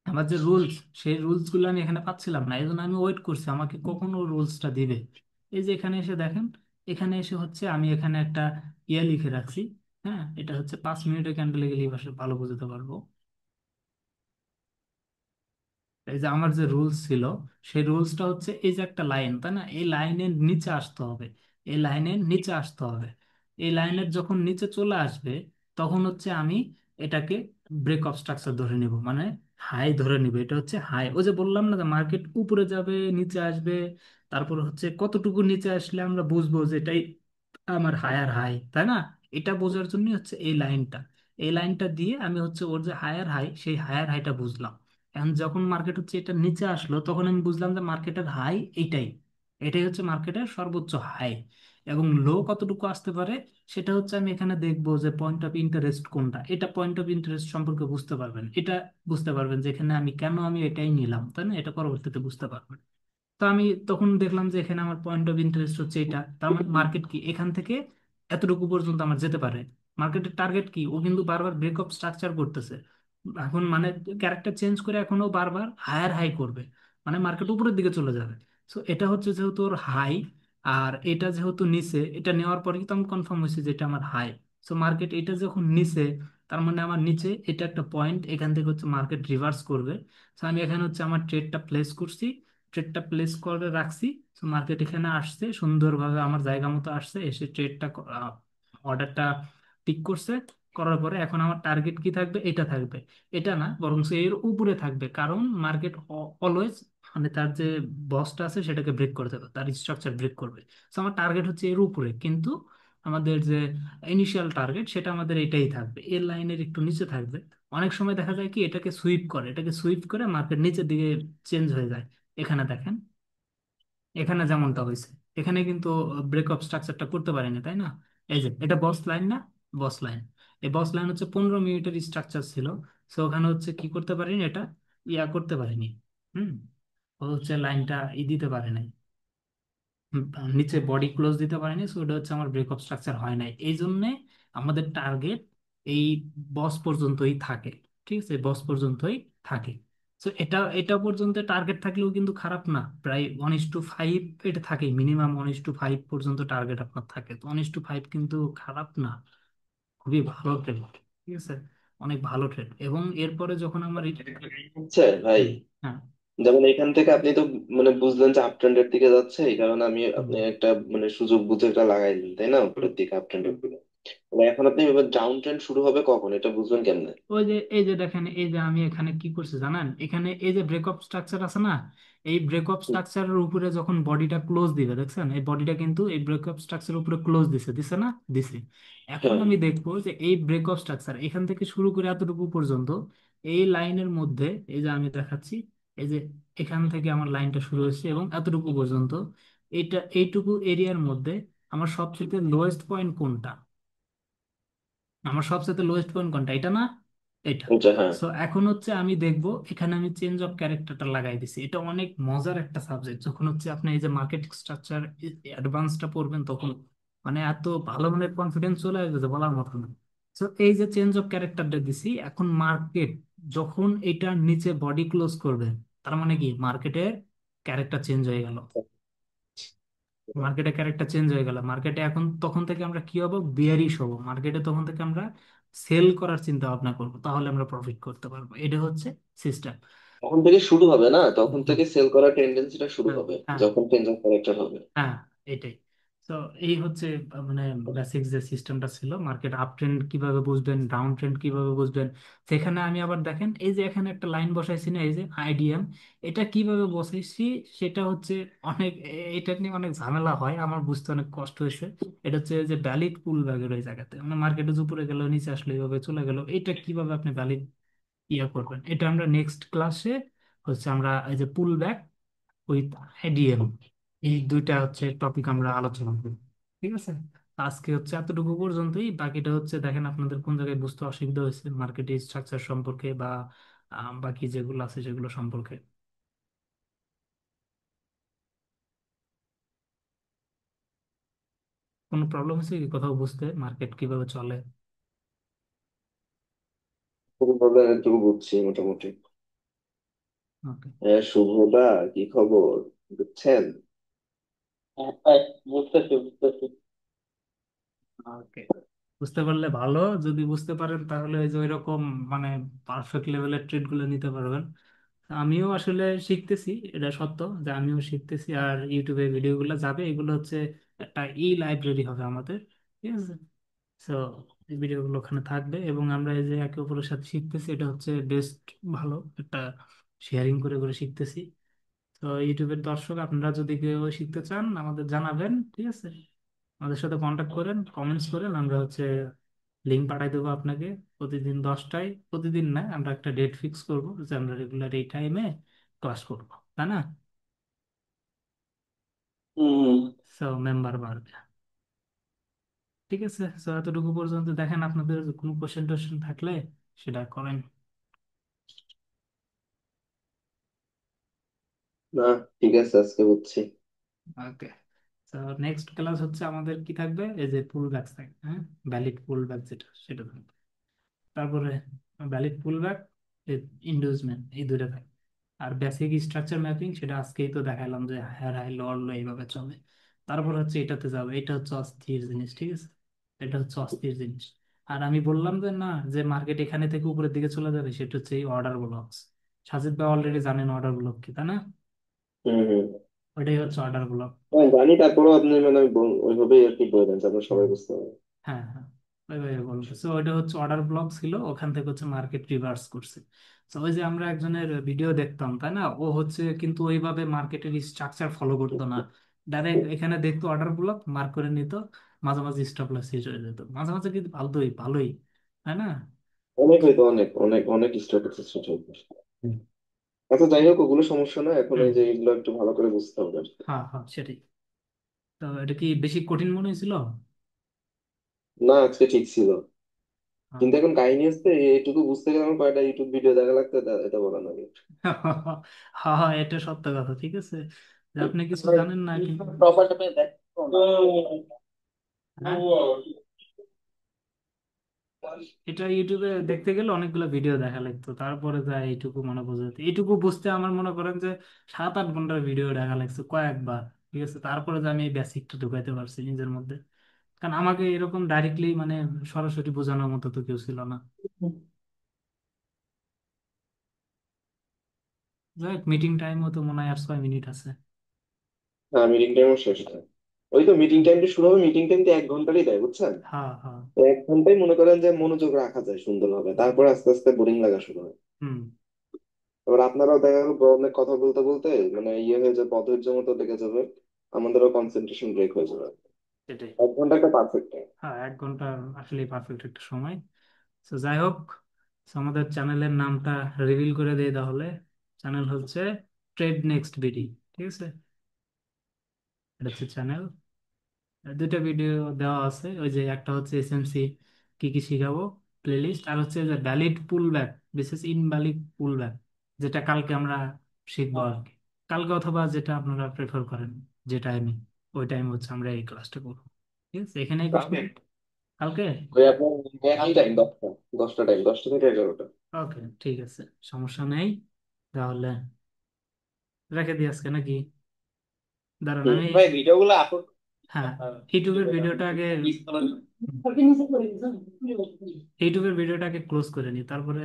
আমার যে রুলস, সেই রুলস গুলো আমি এখানে পাচ্ছিলাম না, এই জন্য আমি ওয়েট করছি আমাকে কখন ও রুলসটা দিবে। এই যে এখানে এসে দেখেন, এখানে এসে হচ্ছে আমি এখানে একটা ইয়ে লিখে রাখছি। হ্যাঁ, এটা হচ্ছে 5 মিনিটের ক্যান্ডেলে গেলে এই ভাষায় ভালো বুঝতে পারবো। এই যে আমার যে রুলস ছিল, সেই রুলসটা হচ্ছে এই যে একটা লাইন, তাই না, এই লাইনের নিচে আসতে হবে, এই লাইনের নিচে আসতে হবে। এই লাইনের যখন নিচে চলে আসবে, তখন হচ্ছে আমি এটাকে ব্রেক অফ স্ট্রাকচার ধরে নিব, মানে হাই ধরে নিব। এটা হচ্ছে হাই, ওই যে বললাম না যে মার্কেট উপরে যাবে নিচে আসবে, তারপর হচ্ছে কতটুকু নিচে আসলে আমরা বুঝবো যে এটাই আমার হায়ার হাই, তাই না? এটা বোঝার জন্য হচ্ছে এই লাইনটা, এই লাইনটা দিয়ে আমি হচ্ছে ওর যে হায়ার হাই, সেই হায়ার হাইটা বুঝলাম। এখন যখন মার্কেট হচ্ছে এটা নিচে আসলো, তখন আমি বুঝলাম যে মার্কেটের হাই এইটাই, এটাই হচ্ছে মার্কেটের সর্বোচ্চ হাই। এবং লো কতটুকু আসতে পারে, সেটা হচ্ছে আমি এখানে দেখবো যে পয়েন্ট অফ ইন্টারেস্ট কোনটা, এটা পয়েন্ট অফ ইন্টারেস্ট সম্পর্কে বুঝতে পারবেন, এটা বুঝতে পারবেন যে এখানে আমি কেন আমি এটাই নিলাম, তাই না? এটা পরবর্তীতে বুঝতে পারবেন। তো আমি তখন দেখলাম যে এখানে আমার পয়েন্ট অফ ইন্টারেস্ট হচ্ছে এটা, তার মানে মার্কেট কি এখান থেকে এতটুকু পর্যন্ত আমার যেতে পারে। মার্কেটের টার্গেট কি, ও কিন্তু বারবার ব্রেকআপ স্ট্রাকচার করতেছে এখন, মানে ক্যারেক্টার চেঞ্জ করে এখনো বারবার হায়ার হাই করবে, মানে মার্কেট উপরের দিকে চলে যাবে। সো এটা হচ্ছে যেহেতু ওর হাই, আর এটা যেহেতু নিচে, এটা নেওয়ার পরে কিন্তু আমি কনফার্ম হয়েছে যে এটা আমার হাই। সো মার্কেট এটা যখন নিচে, তার মানে আমার নিচে এটা একটা পয়েন্ট, এখান থেকে হচ্ছে মার্কেট রিভার্স করবে। সো আমি এখানে হচ্ছে আমার ট্রেডটা প্লেস করছি, ট্রেডটা প্লেস করে রাখছি। তো মার্কেট এখানে আসছে সুন্দরভাবে, আমার জায়গা মতো আসছে, এসে ট্রেডটা অর্ডারটা টিক করছে, করার পরে এখন আমার টার্গেট কি থাকবে, এটা থাকবে, এটা না বরং এর উপরে থাকবে, কারণ মার্কেট অলওয়েজ মানে তার যে বসটা আছে সেটাকে ব্রেক করে দেবে, তার স্ট্রাকচার ব্রেক করবে। তো আমার টার্গেট হচ্ছে এর উপরে, কিন্তু আমাদের যে ইনিশিয়াল টার্গেট সেটা আমাদের এটাই থাকবে, এর লাইনের একটু নিচে থাকবে। অনেক সময় দেখা যায় কি এটাকে সুইপ করে মার্কেট নিচের দিকে চেঞ্জ হয়ে যায়। এখানে দেখেন, এখানে যেমনটা হয়েছে, এখানে কিন্তু ব্রেক অফ স্ট্রাকচারটা করতে পারেনি, তাই না? এই যে এটা বস লাইন না, বস লাইন। এই বস লাইন হচ্ছে 15 মিনিটের স্ট্রাকচার ছিল। সো ওখানে হচ্ছে কি করতে পারিনি, এটা করতে পারিনি। হুম। ও হচ্ছে লাইনটা দিতে পারে নাই, হুম, নিচে বডি ক্লোজ দিতে পারেনি। সো এটা হচ্ছে আমার ব্রেক অফ স্ট্রাকচার হয় নাই, এই জন্যে আমাদের টার্গেট এই বস পর্যন্তই থাকে। ঠিক আছে, বস পর্যন্তই থাকে। তো এটা এটা পর্যন্ত টার্গেট থাকলেও কিন্তু খারাপ না, প্রায় 1:5 এটা থাকে, মিনিমাম 1:5 পর্যন্ত টার্গেট আপনার থাকে। তো 1:5 কিন্তু খারাপ না, খুবই ভালো ট্রেড। ঠিক আছে, অনেক ভালো ট্রেড। এবং এরপরে যখন আমার হচ্ছে ভাই, হুম, হ্যাঁ, যেমন এখান থেকে আপনি তো মানে বুঝলেন যে আপ ট্রেন্ডের দিকে যাচ্ছে, এই কারণে আমি হুম, আপনি একটা মানে সুযোগ বুঝে এটা লাগাই দিন, তাই না, হুম। উপরের দিকে আপ ট্রেন্ডের দিকে। মানে এখন আপনি এবার ডাউন ট্রেন্ড শুরু হবে কখন এটা বুঝবেন কেমনে? ওই যে এই যে দেখেন, এই যে আমি এখানে কি করছি জানেন, এখানে এই যে ব্রেকআপ স্ট্রাকচার আছে না, এই ব্রেকআপ স্ট্রাকচারের উপরে যখন বডিটা ক্লোজ দিবে, দেখছেন এই বডিটা কিন্তু এই ব্রেকআপ স্ট্রাকচারের উপরে ক্লোজ দিছে, দিছে না, দিছে। এখন হ্যাঁ। আমি দেখবো যে এই ব্রেকআপ স্ট্রাকচার এখান থেকে শুরু করে এতটুকু পর্যন্ত, এই লাইনের মধ্যে, এই যে আমি দেখাচ্ছি, এই যে এখান থেকে আমার লাইনটা শুরু হয়েছে এবং এতটুকু পর্যন্ত, এইটুকু এরিয়ার মধ্যে আমার সবচেয়ে লোয়েস্ট পয়েন্ট কোনটা, আমার সবচেয়ে লোয়েস্ট পয়েন্ট কোনটা, এটা না, এটা। আচ্ছা, হ্যাঁ। সো এখন হচ্ছে আমি দেখব, এখানে আমি চেঞ্জ অফ ক্যারেক্টারটা লাগাই দিছি। এটা অনেক মজার একটা সাবজেক্ট, যখন হচ্ছে আপনি এই যে মার্কেট স্ট্রাকচার অ্যাডভান্সটা পড়বেন তখন মানে এত ভালো মানের কনফিডেন্স চলে আসবে যে বলার মতো না। সো এই যে চেঞ্জ অফ ক্যারেক্টারটা দিছি, এখন মার্কেট যখন এটার নিচে বডি ক্লোজ করবে, তার মানে কি মার্কেটের ক্যারেক্টার চেঞ্জ হয়ে গেল, মার্কেটে ক্যারেক্টার চেঞ্জ হয়ে গেল। মার্কেটে এখন তখন থেকে আমরা কি হব, বিয়ারিশ হব মার্কেটে, তখন থেকে আমরা সেল করার চিন্তা ভাবনা করবো, তাহলে আমরা প্রফিট করতে পারবো। এটা হচ্ছে সিস্টেম। তখন থেকে শুরু হবে না, তখন থেকে সেল করার টেন্ডেন্সিটা শুরু হ্যাঁ, হবে হ্যাঁ, যখন চেঞ্জ অফ ক্যারেক্টার হবে। হ্যাঁ, এটাই। তো এই হচ্ছে মানে বেসিক যে সিস্টেমটা ছিল, মার্কেট আপ ট্রেন্ড কিভাবে বুঝবেন, ডাউন ট্রেন্ড কিভাবে বুঝবেন। সেখানে আমি আবার দেখেন, এই যে এখানে একটা লাইন বসাইছি না, এই যে আইডিএম, এটা কিভাবে বসাইছি, সেটা হচ্ছে অনেক এটা নিয়ে অনেক ঝামেলা হয়, আমার বুঝতে অনেক কষ্ট হয়েছে। এটা হচ্ছে যে ভ্যালিড পুল ব্যাগের ওই জায়গাতে, মানে মার্কেটে উপরে গেল নিচে আসলো এইভাবে চলে গেল, এটা কিভাবে আপনি ভ্যালিড করবেন, এটা আমরা নেক্সট ক্লাসে হচ্ছে আমরা এই যে পুল ব্যাক উইথ আইডিএম, এই দুইটা হচ্ছে টপিক আমরা আলোচনা করি। ঠিক আছে, আজকে হচ্ছে এতটুকু পর্যন্তই। বাকিটা হচ্ছে দেখেন আপনাদের কোন জায়গায় বুঝতে অসুবিধা হয়েছে মার্কেটের স্ট্রাকচার সম্পর্কে, বা বাকি যেগুলো আছে সেগুলো সম্পর্কে। কোনো প্রবলেম হয়েছে কি কোথাও বুঝতে, মার্কেট কিভাবে চলে? কোনো প্রবলেম, এটুকু বুঝছি মোটামুটি। ওকে, হ্যাঁ, শুভদা, কি খবর, বুঝছেন? হ্যাঁ, বুঝতেছি বুঝতেছি। ওকে, বুঝতে পারলে ভালো। যদি বুঝতে পারেন তাহলে ওই যে ওইরকম মানে পারফেক্ট লেভেলের ট্রেড গুলো নিতে পারবেন। আমিও আসলে শিখতেছি, এটা সত্য যে আমিও শিখতেছি। আর ইউটিউবে ভিডিওগুলো যাবে, এগুলো হচ্ছে একটা লাইব্রেরি হবে আমাদের। ঠিক আছে, তো এই ভিডিওগুলো ওখানে থাকবে এবং আমরা এই যে একে অপরের সাথে শিখতেছি, এটা হচ্ছে বেস্ট, ভালো একটা শেয়ারিং করে করে শিখতেছি। তো ইউটিউবের দর্শক আপনারা যদি কেউ শিখতে চান আমাদের জানাবেন, ঠিক আছে, আমাদের সাথে কন্ট্যাক্ট করেন, কমেন্টস করেন, আমরা হচ্ছে লিঙ্ক পাঠাই দেবো আপনাকে। প্রতিদিন 10টায়, প্রতিদিন না, আমরা একটা ডেট ফিক্স করবো যে আমরা রেগুলার এই টাইমে ক্লাস করবো, তাই না? হম। সো মেম্বার বাড়বে। ঠিক আছে, সো এতটুকু পর্যন্ত। দেখেন আপনাদের কোনো কোশ্চেন টোশ্চেন থাকলে সেটা করেন। না, ঠিক আছে, আজকে বুঝছি। ওকে, তো নেক্সট ক্লাস হচ্ছে আমাদের কি থাকবে, এই যে পুল ব্যাক থাকবে, হ্যাঁ, ভ্যালিড পুল ব্যাক যেটা সেটা থাকবে। তারপরে ভ্যালিড পুলব্যাক, ইন্ডিউসমেন্ট, এই দুটো থাকে। আর বেসিক স্ট্রাকচার ম্যাপিং সেটা আজকেই তো দেখালাম যে হায়ার হাই লোয়ার লো এইভাবে চলে। তারপর হচ্ছে এটাতে যাবে, এটা হচ্ছে অস্থির জিনিস, ঠিক আছে, এটা হচ্ছে অস্থির জিনিস। আর আমি বললাম যে না, যে মার্কেট এখানে থেকে উপরের দিকে চলে যাবে, সেটা হচ্ছে এই অর্ডার ব্লকস। সাজিদ ভাই অলরেডি জানেন অর্ডার ব্লক কি, তাই না? হম হম। ওইটাই হচ্ছে অর্ডার ব্লক। হ্যাঁ জানি, তারপরেও আপনি মানে ওইভাবেই আর কি বলবেন যাতে সবাই বুঝতে পারে। হ্যাঁ, হ্যাঁ। ওইভাবে বলতেছে ওইটা হচ্ছে অর্ডার ব্লক ছিল, ওখান থেকে হচ্ছে মার্কেট রিভার্স করছে। তো ওই যে আমরা একজনের ভিডিও দেখতাম তাই না, ও হচ্ছে কিন্তু ওইভাবে মার্কেটের স্ট্রাকচার ফলো করতো না, ডাইরেক্ট এখানে দেখতো অর্ডার ব্লক মার্ক করে নিত, মাঝে মাঝে স্টপ লস হিট হয়ে যেত, মাঝে মাঝে কিন্তু ভালোই ভালোই, তাই না? অনেক হয়তো, অনেক অনেক অনেক স্টক এক্সচেঞ্জ হয়তো। আচ্ছা যাই হোক, ওগুলো সমস্যা না, এখন হুম। এই যে এগুলো একটু ভালো করে বুঝতে হবে আর কি। হ্যাঁ হ্যাঁ সেটাই। তো এটা কি বেশি কঠিন মনে হয়েছিল? না, আজকে ঠিক ছিল। হ্যাঁ। কিন্তু এখন কাহিনী হচ্ছে, এইটুকু বুঝতে গেলে আমার কয়টা ইউটিউব ভিডিও দেখা লাগতো, এটা বলা লাগে। হ্যাঁ হ্যাঁ, এটা সত্য কথা, ঠিক আছে, যে আপনি কিছু জানেন না কিন্তু। হ্যাঁ, এটা ইউটিউবে দেখতে গেলে অনেকগুলো ভিডিও দেখা লাগতো, তারপরে যা এইটুকু মনে বোঝাতে, এইটুকু বুঝতে আমার মনে করেন যে 7-8 ঘন্টার ভিডিও দেখা লাগছে কয়েকবার, ঠিক আছে, তারপরে যে আমি এই বেসিকটা ঢুকাইতে পারছি নিজের মধ্যে। কারণ আমাকে এরকম ডাইরেক্টলি মানে সরাসরি বোঝানোর মতো তো কেউ ছিল না। যাই হোক, মিটিং টাইমও তো মনে হয় আর 6 মিনিট আছে। হ্যাঁ, মিটিং টাইমও শেষ হয়। ওই তো মিটিং টাইমটা শুরু হবে, মিটিং টাইম তো 1 ঘন্টারই দেয় বুঝছেন। হ্যাঁ হ্যাঁ। তো 1 ঘন্টায় মনে করেন যে মনোযোগ রাখা যায় সুন্দরভাবে, তারপর আস্তে আস্তে বোরিং লাগা শুরু হয়। হুম। এবার আপনারাও দেখা গেল অনেক কথা বলতে বলতে মানে ইয়ে হয়ে যাবে, অধৈর্য মতো লেগে যাবে, আমাদেরও কনসেন্ট্রেশন ব্রেক হয়ে যাবে। সেটাই। 1 ঘন্টা একটা পারফেক্ট টাইম। হ্যাঁ, 1 ঘন্টা আসলে পারফেক্ট একটা সময়। তো যাই হোক, so আমাদের চ্যানেলের নামটা রিভিল করে দেই তাহলে। চ্যানেল হচ্ছে ট্রেড নেক্সট বিডি, ঠিক আছে, এটা হচ্ছে চ্যানেল। দুইটা ভিডিও দেওয়া আছে, ওই যে একটা হচ্ছে এসএমসি কি কি শিখাবো প্লেলিস্ট, আর হচ্ছে যে ভ্যালিড পুল ব্যাক বিশেষ ইনভ্যালিড পুল ব্যাক, যেটা কালকে আমরা শিখবো আর কি, কালকে অথবা যেটা আপনারা প্রেফার করেন, যে টাইমে, ওই টাইম হচ্ছে আমরা এই ক্লাসটা করবো, ঠিক আছে, এখানেই কালকে কালকে। ওই আপনার একই টাইম, 10টা, 10টা টাইম, 10টা থেকে 11টা। ওকে, ঠিক আছে, সমস্যা নেই, তাহলে রেখে দিই আজকে নাকি? দাঁড়ান আমি, ভাই ভিডিওগুলো আপলোড হ্যাঁ, ইউটিউবের ভিডিওটা আগে, ইউটিউবের ভিডিওটা আগে ক্লোজ করে নিই, তারপরে